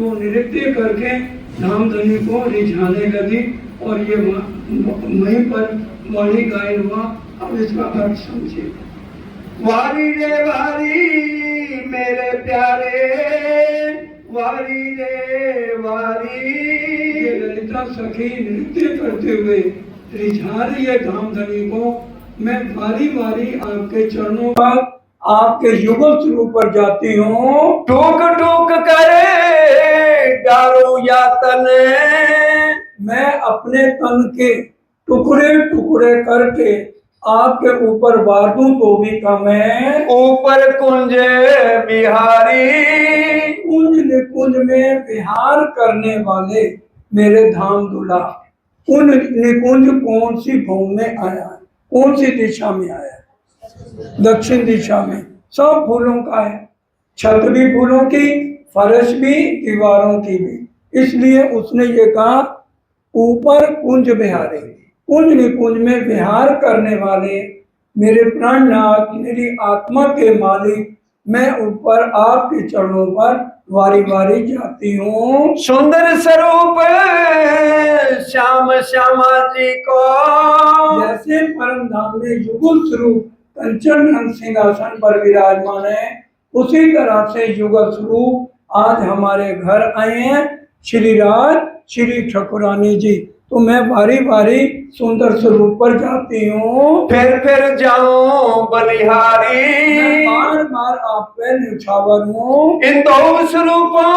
वो नृत्य करके धामधनी को रिझाने लगी और ये वहीं पर वाणी गायन हुआ। अब इसका अर्थ समझिए। वारी रे वारी मेरे प्यारे, वारी रे वारी। ये ललिता सखी नृत्य करते हुए रिझा रही है धामधनी को। मैं बारी बारी आपके चरणों पर, आपके युगल स्वरूप पर जाती हूँ। टूक टूक करे डारो यातन, मैं अपने तन के टुकड़े टुकड़े करके आपके ऊपर वार दूं तो भी कम है। ऊपर कुंज बिहारी, कुंज निकुंज में विहार करने वाले मेरे धाम दूल्हा। कुंज निकुंज कौन सी भूमि में आया है, कौन सी दिशा में आया है? दक्षिण दिशा में। सब फूलों का है, छत भी फूलों की, फर्श भी, दीवारों की भी। इसलिए उसने ये कहा ऊपर कुंज बिहारी, कुंज निकुंज में विहार करने वाले मेरे प्राणनाथ, मेरी आत्मा के मालिक, मैं ऊपर आपके चरणों पर वारी वारी जाती हूँ। सुंदर स्वरूप श्याम श्यामा जी को, जैसे परम धाम में युगल स्वरूप कंचन रंग सिंहासन पर विराजमान है, उसी तरह से युगल स्वरूप आज हमारे घर आए हैं श्री राज श्री ठाकुरानी जी। तो मैं बारी बारी सुंदर स्वरूप पर जाती हूँ। फिर जाऊं बलिहारी, मैं बार बार आप पे न्यौछावर हूँ। इन दो स्वरूपों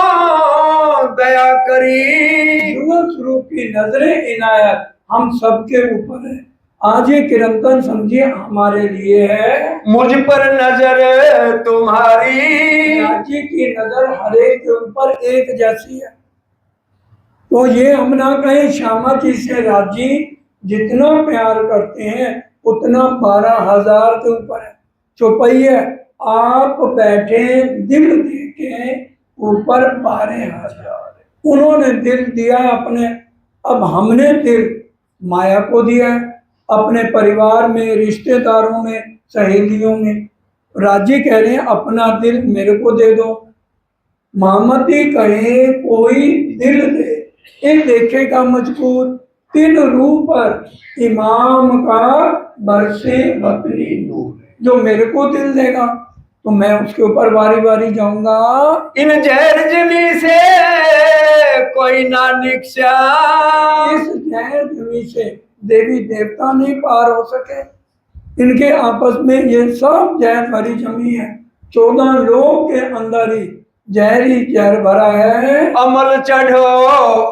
दया करी, युगल स्वरूप की नजरें इनायत हम सबके ऊपर है। आज ये कीर्तन समझिए हमारे लिए है। मुझ पर नजर तुम्हारी, राज्य की नजर हर एक के ऊपर एक जैसी है। तो ये हम ना कहें श्यामा जी से राज्य जितना प्यार करते हैं उतना 12,000 के ऊपर है। चौपैया आप बैठे दिल दे के ऊपर 12,000। उन्होंने दिल दिया अपने, अब हमने दिल माया को दिया है, अपने परिवार में, रिश्तेदारों में, सहेलियों में। राज्य कह रहे हैं अपना दिल मेरे को दे दो। मामती कहे कोई दिल दे, एक देखेगा मजबूर, तीन रूप पर इमाम का बरसे बकरी नूर। जो मेरे को दिल देगा तो मैं उसके ऊपर बारी बारी जाऊंगा। इन जहर जमी से कोई ना निकसा, इस जहर जमी से देवी देवता नहीं पार हो सके। इनके आपस में ये सब जहर भरी जमी है। 14 लोग के अंदर ही जहरी जहर भरा है। अमल चढ़ो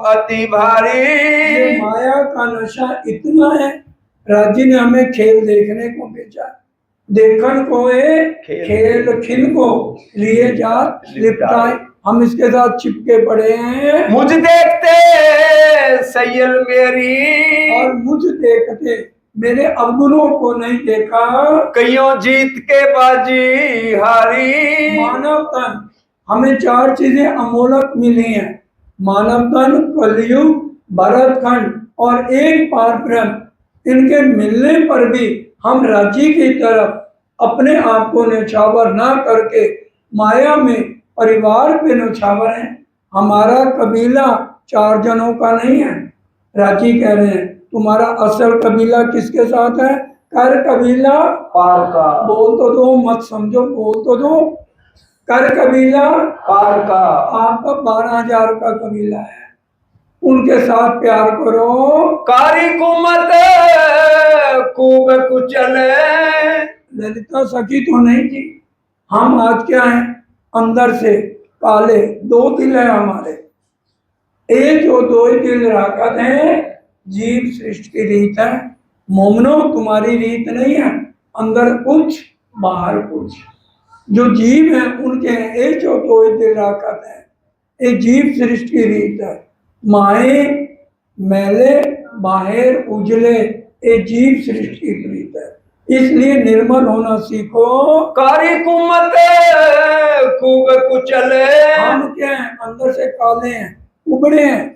अति भारी, ये माया का नशा इतना है। राज्य ने हमें खेल देखने को भेजा। देखन को खेल खिल को लिए जा लिपटाए। हम इसके साथ चिपके पड़े हैं। मुझ देखते सैयल मेरी, और मुझ देखते मेरे अवगुणों को नहीं देखा। कईयों जीत के बाजी हारी, मानव तन, हमें 4 चीजें अमोलक मिली हैं। मानव तन, कलयुग, भरत खंड और एक पार ब्रह्म। इनके मिलने पर भी हम राज्य की तरफ अपने आप को न्यौछावर ना करके माया में परिवार पे न्यौछावर हैं। हमारा कबीला 4 जनों का नहीं है। राजी कह रहे हैं तुम्हारा असल कबीला किसके साथ है? कर कबीला पार का, बोल तो दो, मत समझो, बोल तो दो। कर कबीला पार का, आपका 12,000 का कबीला है, उनके साथ प्यार करो। कारी कुमत खूब कुचल, ललिता सखी तो नहीं थी। हम आज क्या हैं? अंदर से काले 2 दिल है हमारे। एक जो 2 दिल राकत है, जीव सृष्टि की रीत है। मोमनो तुम्हारी रीत नहीं है, अंदर कुछ बाहर कुछ। जो जीव है उनके हैं एक जो 2 दिल राकत है। एक जीव सृष्टि की रीत है। माए मैले बाहर उजले, एक जीव सृष्टि की रीत है। इसलिए निर्मल होना सीखो। कारी कुमत खूब कुचल, हम क्या हैं? अंदर से काले हैं, उबड़े हैं,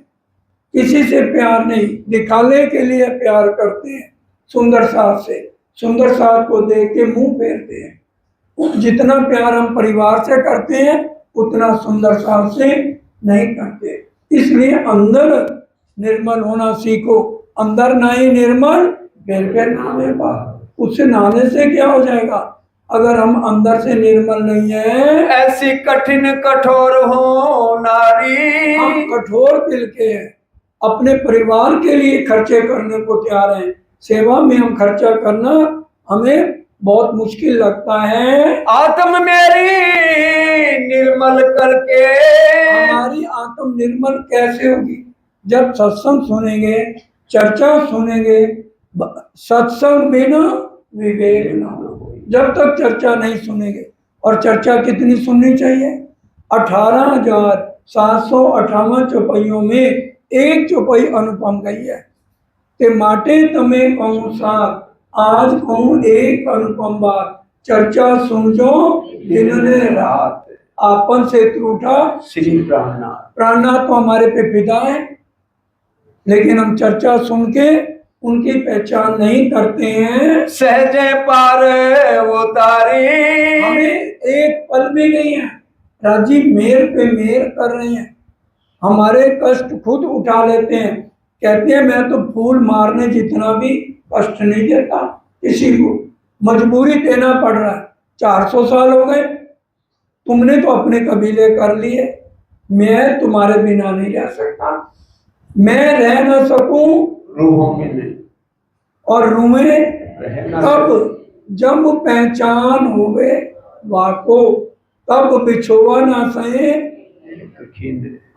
किसी से प्यार नहीं, दिखाने के लिए प्यार करते हैं। सुंदर साथ से, सुंदर साथ को देख के मुंह फेरते हैं। जितना प्यार हम परिवार से करते हैं उतना सुंदर साथ से नहीं करते। इसलिए अंदर निर्मल होना सीखो। अंदर नहीं निर्मल फिर नहाने पार। उससे नहाने से क्या हो जाएगा? अगर हम अंदर से निर्मल नहीं है, ऐसी कठिन कठोर हो नारी। हम कठोर दिल के हैं, अपने परिवार के लिए खर्चे करने को तैयार हैं, सेवा में हम खर्चा करना हमें बहुत मुश्किल लगता है। आत्म मेरी निर्मल करके। हमारी आत्म निर्मल कैसे होगी? जब सत्संग सुनेंगे, चर्चा सुनेंगे। सत्संग बिना विवेक ना हो। जब तक चर्चा नहीं सुनेंगे, और चर्चा कितनी सुननी चाहिए? 18,758 चौपाइयों में एक चौपाई अनुपम गई है। ते माटे तमे कहूँ साथ, आज कहूँ एक अनुपम बात, चर्चा सुनजो दिन ने रात। आपन से त्रुटा श्री प्राणनाथ। प्राणनाथ तो हमारे पे फिदा है, लेकिन हम चर्चा सुन के उनकी पहचान नहीं करते हैं। सहजे पार वो तारी। हमें एक पल भी नहीं है। राजी मेर पे मेर कर रहे हैं, हमारे कष्ट खुद उठा लेते हैं। कहते हैं मैं तो फूल मारने जितना भी कष्ट नहीं देता किसी को, मजबूरी देना पड़ रहा है। 400 साल हो गए, तुमने तो अपने कबीले कर लिए, मैं तुम्हारे बिना नहीं रह सकता। मैं रह न सकूं रूहों में नहीं। और रूहें रहना तब जब पहचान होवे वाको, तब बिछोवा ना सहे।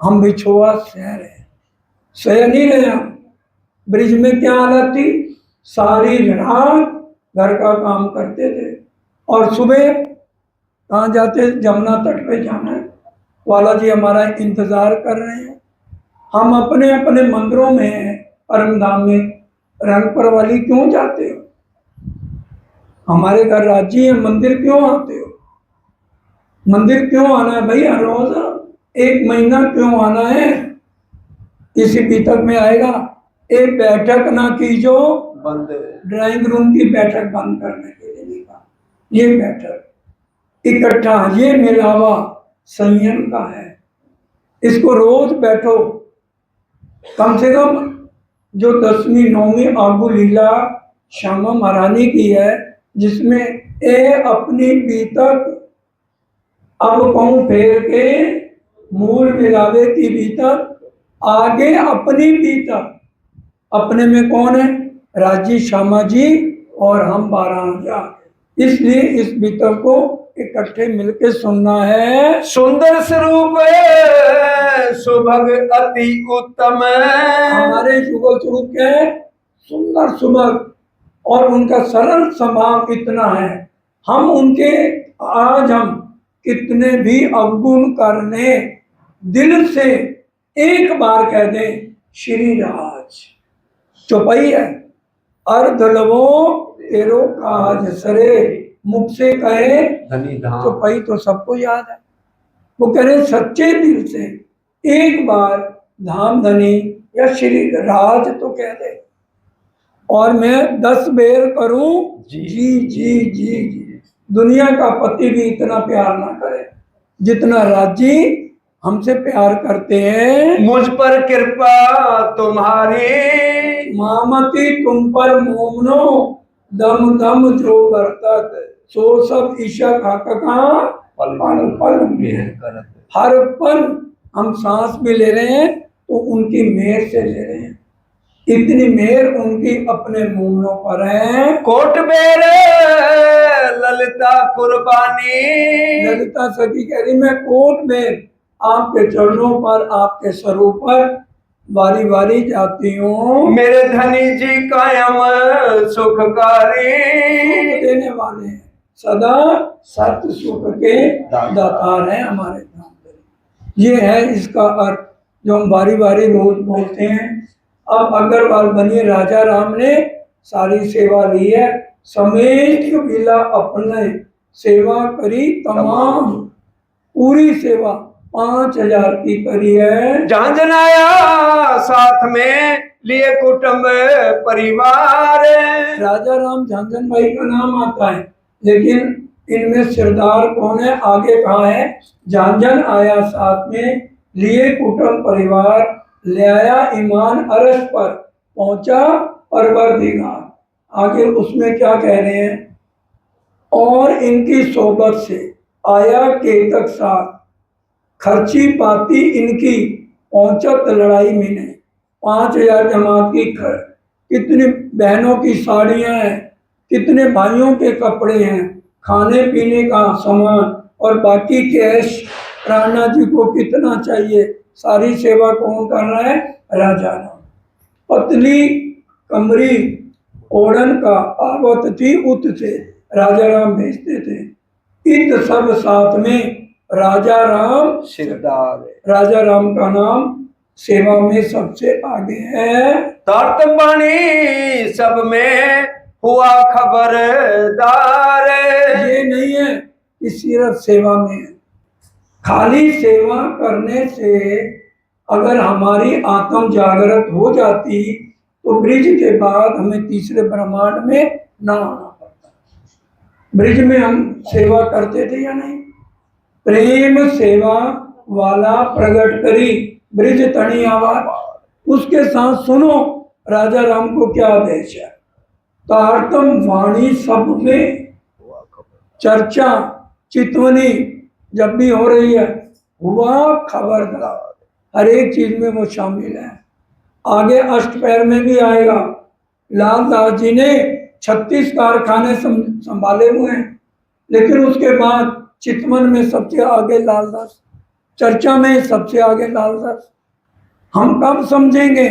हम बिछोवा सह रहे, सह नहीं रहे हम। ब्रिज में क्या हालत थी? सारी रात घर का काम करते थे, और सुबह कहाँ जाते? जमुना तट पे जाना है, वाला जी हमारा इंतजार कर रहे हैं। हम अपने अपने मंदिरों में हैं, परम धाम में। रंगपुर वाली क्यों जाते हो? हमारे घर राज्य है, मंदिर क्यों आते हो? मंदिर क्यों आना है भैया? रोज 1 महीना क्यों आना है? इसी बीतक में आएगा। एक बैठक ना कीजो, बंद। ड्राइंग रूम की बैठक बंद करने के लिए नहीं कहा। ये बैठक इकट्ठा, ये मिलावा संयम का है। इसको रोज बैठो। कम से कम जो 10वीं 9वीं आगू लीला श्यामा महारानी की है, जिसमें ए अपनी बीतक अब कहूँ फेर के मूल मिलावे की बीतक, आगे अपनी बीतक। अपने में कौन है? राजी श्यामा जी और हम 12,000। इसलिए इस बीतक को इकट्ठे मिलके सुनना है। सुंदर स्वरूप सुभग अति उत्तम। हमारे युगल स्वरूप क्या है? सुंदर सुभग, और उनका सरल स्वभाव इतना है। हम उनके आज हम कितने भी अवगुण करने, दिल से एक बार कह दें श्री राज। चौपाई है, अर्ध लवो तेरो काज सरे, मुख से कहे धनी धाम। चौपाई तो सबको याद है। वो कह रहे सच्चे दिल से एक बार धाम धनी या श्री राज तो कह दे, और मैं 10 बेर करूं जी जी जी जी जी। दुनिया का पति भी इतना प्यार ना करे जितना राजी हमसे प्यार करते हैं। मुझ पर कृपा तुम्हारी। मामती तुम पर मोमनो, दम दम जो बरतत, सो सब ईशा का पल पल में। हर पल हम सांस भी ले रहे हैं तो उनकी मेहर से ले रहे हैं। इतनी मेहर उनकी अपने मोमनों पर है। कोट बेर ललिता कुर्बानी। ललिता सखी कह रही मैं कोट में आपके चरणों पर, आपके स्वरूप पर बारी बारी जाती हूँ। मेरे धनी जी कायम सुखकारी। सुख देने वाले हैं, सदा सत्य सुख के दातार हैं हमारे धाम। ये है इसका अर्थ जो हम बारी बारी रोज बोलते हैं। अब अग्रवाल बनिए राजा राम ने सारी सेवा ली है, समेत विला अपने सेवा करी तमाम, पूरी सेवा 5,000 की करी है। झांझनाया साथ में लिए कुटुंब परिवार। राजा राम झांझन भाई का नाम आता है, लेकिन इनमें सरदार कौन है? आगे कहाँ है? झांझन आया साथ में लिए कुटुंब परिवार, ले आया ईमान अरश पर, पहुंचा परवरदिगार। आगे उसमें क्या कह रहे हैं, और इनकी सोबत से आया केतक साथ, खर्ची पाती इनकी पहुंचत लड़ाई में नहीं। 5,000 जमात की कितनी बहनों की साड़ियां हैं, कितने भाइयों के कपड़े हैं, खाने पीने का सामान और बाकी कैश राणा जी को कितना चाहिए, सारी सेवा कौन कर रहा है, राजा राम। पतली कमरी ओढ़न का आवत थी उत से, राजा राम भेजते थे। इत सब साथ में राजा राम सिरदार राजा राम का नाम सेवा में सबसे आगे है। तारतंबानी सब में हुआ खबरदार। ये नहीं है कि सिर्फ सेवा में है। खाली सेवा करने से अगर हमारी आत्म जागृत हो जाती तो ब्रिज के बाद हमें तीसरे ब्रह्मांड में ना आना पड़ता। ब्रिज में हम सेवा करते थे या नहीं? प्रेम सेवा वाला प्रगट करी ब्रिज तणी आवाज। उसके साथ सुनो राजा राम को क्या आदेश है। तारतम वाणी सब में चर्चा चितवनी जब भी हो रही है, हुआ खबरदार, हर एक चीज में वो शामिल है। आगे अष्टपैर में भी आएगा। लालदास जी ने 36 कारखाने संभाले हुए हैं, लेकिन उसके बाद चितवन में सबसे आगे लालदास, चर्चा में सबसे आगे लालदास। हम कब समझेंगे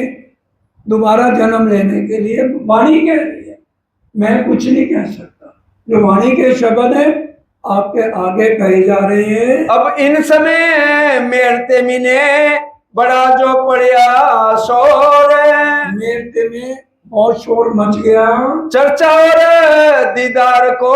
दोबारा जन्म लेने के लिए? वाणी कह रही है, मैं कुछ नहीं कह सकता। जो वाणी के शब्द है आपके आगे कहे जा रहे हैं। अब इन समय मेरते मिने बड़ा जो पड़िया शोर। मेरते में बहुत शोर मच गया। चर्चा और दीदार को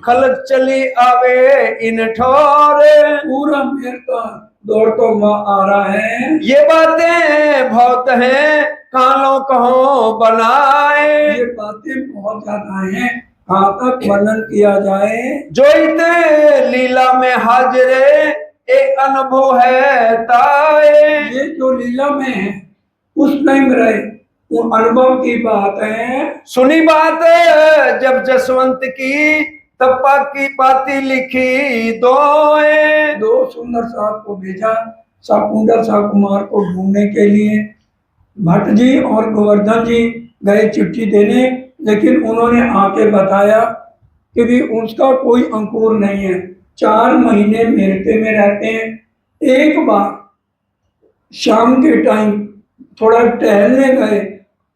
खलक चली आवे इन ठोर। पूरा मेरता दौड़ तो आ रहा है। ये बातें बहुत हैं कालों कहो बनाए। ये बातें बहुत ज्यादा हैं, कहाँ तक वर्णन किया जाए। जो इतने लीला में हाजिरे एक अनुभव है ताए। ये जो लीला में है उस टाइम रहे, वो अनुभव की बात है। सुनी बात जब जसवंत की तप्पा की पाती लिखी दोए। दो सुंदर साहब को भेजा साकुंडा साह कुमार को ढूंढने के लिए। भट्ट जी और गोवर्धन जी गए चिट्ठी देने, लेकिन उन्होंने आके बताया कि भी उसका कोई अंकुर नहीं है। 4 महीने मेरते में रहते हैं। एक बार शाम के टाइम थोड़ा टहलने गए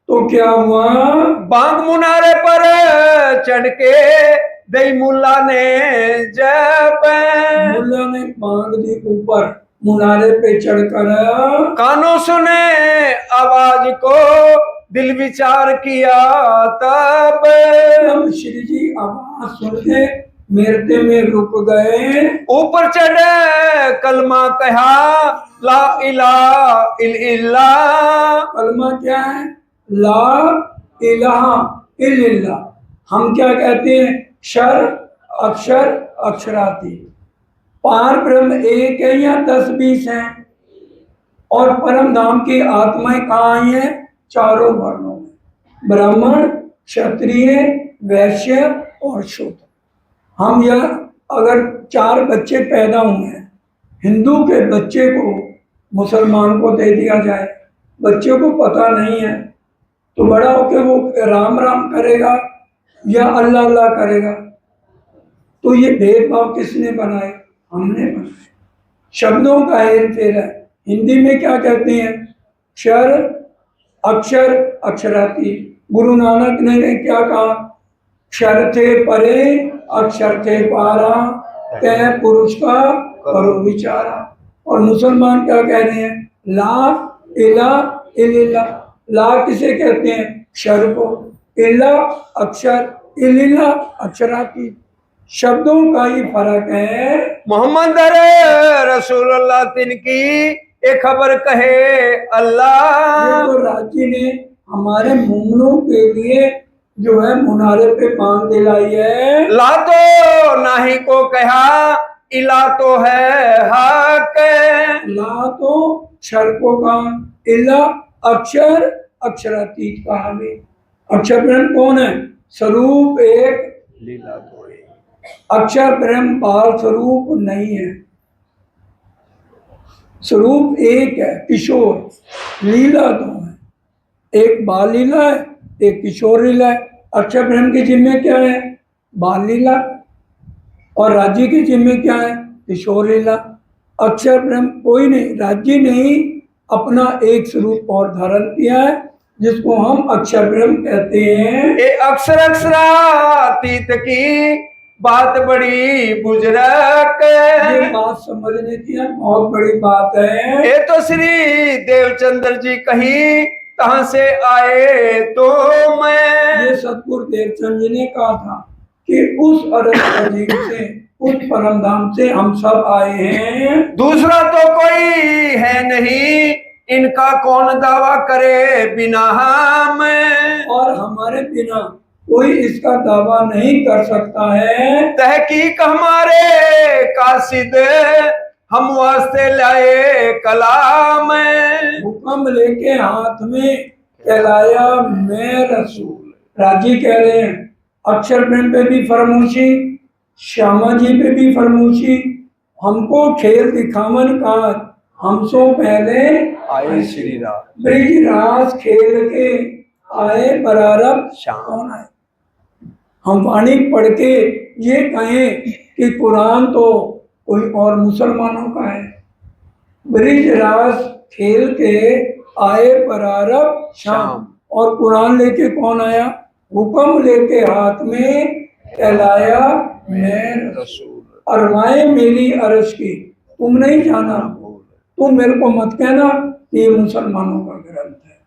तो क्या हुआ, बांग मुनारे पर चढ़ के दई मुल्ला ने जब मुल्ला ने बांग दी ऊपर मुनारे पे चढ़कर। कानों सुने आवाज को दिल विचार किया तब। तब श्री जी आवाज सुन के मेरते में रुक गए। ऊपर चढ़े कलमा कहा ला इलाहा इल्लल्लाह। कलमा क्या है? ला इलाहा इल्लल्लाह। हम क्या कहते हैं? क्षर अक्षर अक्षराती। पार ब्रह्म एक है या 10-20 हैं? और परम धाम की आत्माएं कहाँ आई हैं? चारों वर्णों में, ब्राह्मण क्षत्रिय वैश्य और शूद्र। हम यह अगर 4 बच्चे पैदा हुए हैं, हिंदू के बच्चे को मुसलमान को दे दिया जाए, बच्चे को पता नहीं है, तो बड़ा होकर वो राम राम करेगा या अल्लाह अल्लाह करेगा? तो ये भेदभाव किसने बनाए? हमने बनाए। शब्दों का हेर फेर है। हिंदी में क्या कहते हैं? क्षर अक्षर अक्षराती। गुरु नानक ने क्या कहा? क्षर थे परे अक्षर थे पारा, तय पुरुष का करो विचारा। और मुसलमान क्या कह रहे हैं? ला इला इल्ला। ला किसे कहते हैं? क्षर को। इला अक्षर, इल्ला अक्षराती। शब्दों का ही फर्क है। मोहम्मद रसूलुल्लाह तिनकी एक खबर कहे अल्लाह। ये तो राजी ने हमारे मोमनों के लिए जो है मुनारे पे बांध दिलाई है। ला तो नाही को कहा इला तो है हक। ला तो क्षर को कहा, इला अक्षर, अक्षरातीत कहा भी। अक्षर ब्रह्म कौन है? स्वरूप एक, लीला तो है। अक्षर ब्रह्म बाल स्वरूप नहीं है, स्वरूप एक है, किशोर। लीला दो है, एक बाल लीला है, एक किशोर लीला है। अक्षर ब्रह्म की जिम्मे क्या है? बाल लीला। और राज्य की जिम्मे क्या है? किशोर लीला। अक्षर ब्रह्म कोई नहीं, राज्य नहीं, अपना एक स्वरूप और धारण किया है, जिसको हम अक्षर ब्रह्म कहते हैं। ये अक्षर अक्षरातीत की बात बड़ी बुजुर्ग। ये बात समझने की बहुत बड़ी बात है। ये तो श्री देवचंद्र जी कही, कहां से आए तो मैं। ये सतगुरु देवचंद जी ने कहा था कि उस अरस अजीब से, उस परम धाम से हम सब आए हैं। दूसरा तो कोई है नहीं, इनका कौन दावा करे बिना हम। और हमारे बिना कोई इसका दावा नहीं कर सकता है। तहकीक हमारे कासिद, हम वास्ते लाए कलाम। हुक्म लेके हाथ में कहलाया मैं रसूल। राजी कह रहे हैं, अक्षर ब्रह्म पे भी फरमोशी, श्यामा जी पे भी फरमोशी। हमको खेल दिखावन का, हमसो पहले आए श्री राम। ब्रिज रास खेल के आए बरारब श्याम। कौन आए? हम वाणी पढ़ के ये कहें कि कुरान तो कोई और मुसलमानों का है। ब्रिज रास खेल के आए बरारब शाम। और कुरान लेके कौन आया? हुक्म लेके हाथ में कहलाया मैं रसूल। अरमाए मेरी अरश की तुम नहीं जाना, तुम मेरे को मत कहना कि ये मुसलमानों का ग्रंथ है।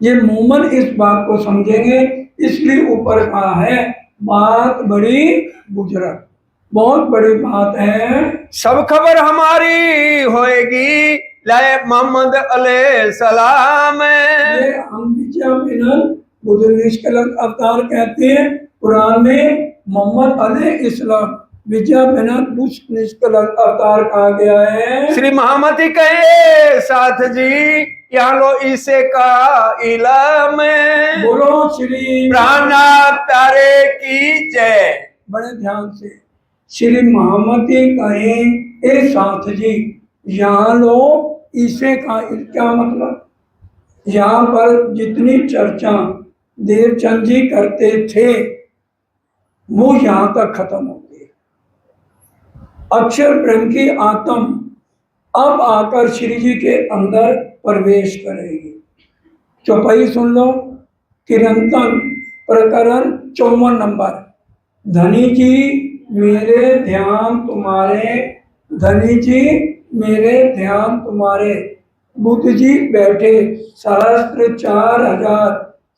ये मोमन इस बात को समझेंगे, इसलिए ऊपर कहा है बात बड़ी बुजुर्ग, बहुत बड़ी बात है। सब खबर हमारी होएगी, लाए मोहम्मद अलैहि सलाम। ये हम विजय बुजुर्ग निष्कलंक अवतार कहते हैं। कुरान में मोहम्मद अलैहि इस्लाम विजय बुश निष्कलंक अवतार कहा गया है। श्री महामती कहे साथ जी, यहाँ लो इसे का इलम। बोलो श्री प्राणनाथ तारे की जय। बड़े ध्यान से श्री महामती कहें ए साथ जी, यहाँ लो इसे का क्या मतलब? यहाँ पर जितनी चर्चा देवचंद जी करते थे वो यहाँ तक खत्म हो गई। अक्षर ब्रह्म की आत्म अब आकर श्री जी के अंदर प्रवेश करेगी। चौपाई सुन लो, किरंतन प्रकरण 54 नंबर। धनी जी मेरे ध्यान तुम्हारे, धनी जी मेरे ध्यान तुम्हारे। बुद्ध जी बैठे, सहस्त्र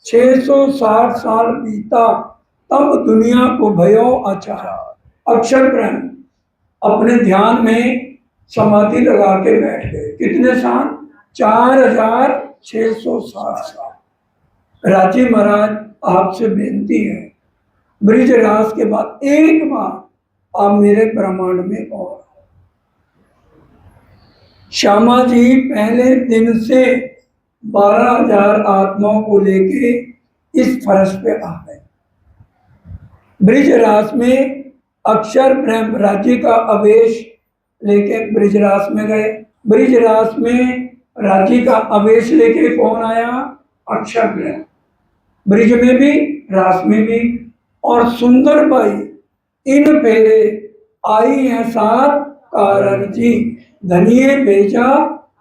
4660 साल बीता, तब दुनिया को भयो अचार। अक्षर ब्रह्म अपने ध्यान में समाधि लगा के बैठ गए। कितने साल? 4660 साल। राजी महाराज आपसे बेनती है, ब्रिज रास के बाद एक बार आप मेरे ब्रह्मांड में और। श्यामा जी पहले दिन से 12,000 आत्माओं को लेके इस फर्श पे आ गए। ब्रिजरास में अक्षर ब्रह्म राज्य का आवेश लेके ब्रिजरास में गए। ब्रिजरास में राज्य का आवेश लेके कौन आया? अक्षर ब्रह्म। ब्रिज में भी, रास में भी। और सुंदर बाई इन फेरे आई है साथ कारण जी, धनिये भेजा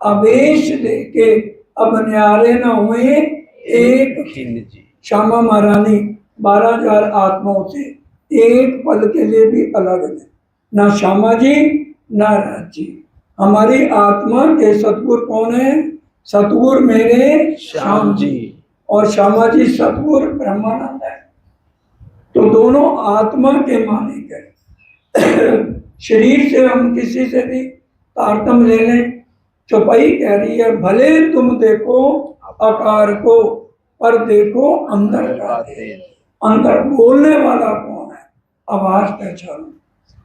आवेश लेके, अब न्यारे न हुए एक खिन जी। श्यामा महारानी 12,000 आत्माओं से एक पल के लिए भी अलग नहीं, ना श्यामा जी ना राज जी। हमारी आत्मा के सतगुरु कौन है? सतगुरु मेरे श्याम जी, और श्यामा जी सतगुरु ब्रह्मानंद है। तो दोनों आत्मा के मालिक है। शरीर से हम किसी से भी तारतम्य ले लें। चौपाई कह रही है भले तुम देखो आकार को, पर देखो अंदर का। अंदर बोलने वाला कौन है? आवाज पहचानो।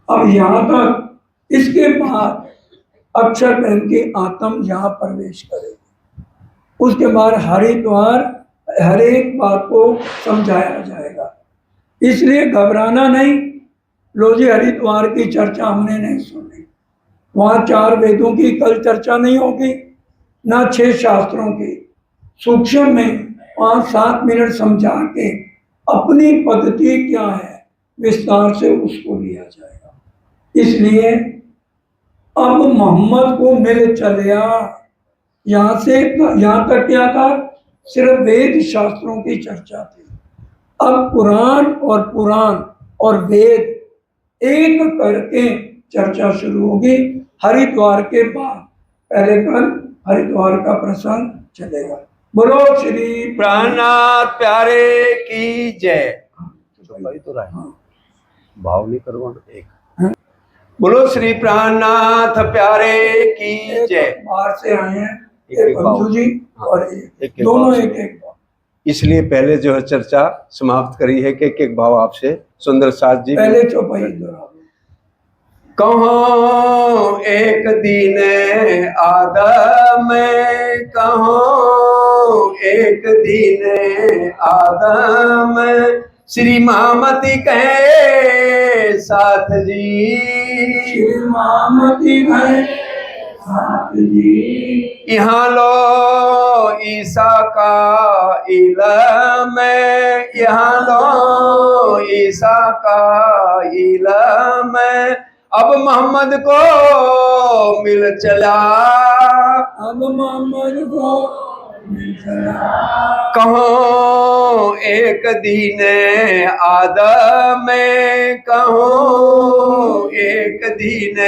अब यहाँ तक इसके बाद अक्षर पहन के आत्म यहाँ प्रवेश करेगी। उसके बाद हरिद्वार हर एक बात को समझाया जाएगा। इसलिए घबराना नहीं। लो जी, हरिद्वार की चर्चा हमने नहीं सुनी। वहाँ 4 वेदों की कल चर्चा नहीं होगी, ना 6 शास्त्रों की। सूक्ष्म में 5-7 मिनट समझा के अपनी पद्धति क्या है विस्तार से उसको लिया जाएगा। इसलिए अब मोहम्मद को मिल चलिया। यहाँ से यहाँ तक क्या था, सिर्फ वेद शास्त्रों की चर्चा थी। अब कुरान और पुराण और वेद एक करके चर्चा शुरू होगी हरिद्वार के बाद। पहले कल हरिद्वार का प्रसंग चलेगा। बोलो श्री प्राणनाथ प्यारे की जय। भाई तो रहा है, भाव नहीं करवाना। एक बोलो श्री प्राणनाथ प्यारे की जय। बाहर से आए हैं, एक एक भाव। अंशु जी और एक दोनों भाव। एक एक भाव। इसलिए पहले जो है चर्चा समाप्त करी है कि एक भाव आपसे सुंदर साथ जी। पहले चौपाई दोहराओ। कहो एक दिन आदम, कहो एक दिन आदम, श्री मामती कहे साथ जी। श्री मामती है साथ जी। यहाँ लो ईसा का इलम, यहाँ लो ईसा का इलम, अब मोहम्मद को मिल चला। अब मोहम्मद को मिल चला। कहो एक दिन आदम, कहो एक दिन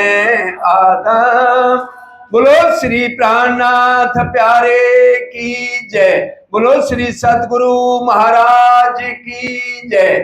आदम। बोलो श्री प्राणनाथ प्यारे की जय। बोलो श्री सतगुरु महाराज की जय।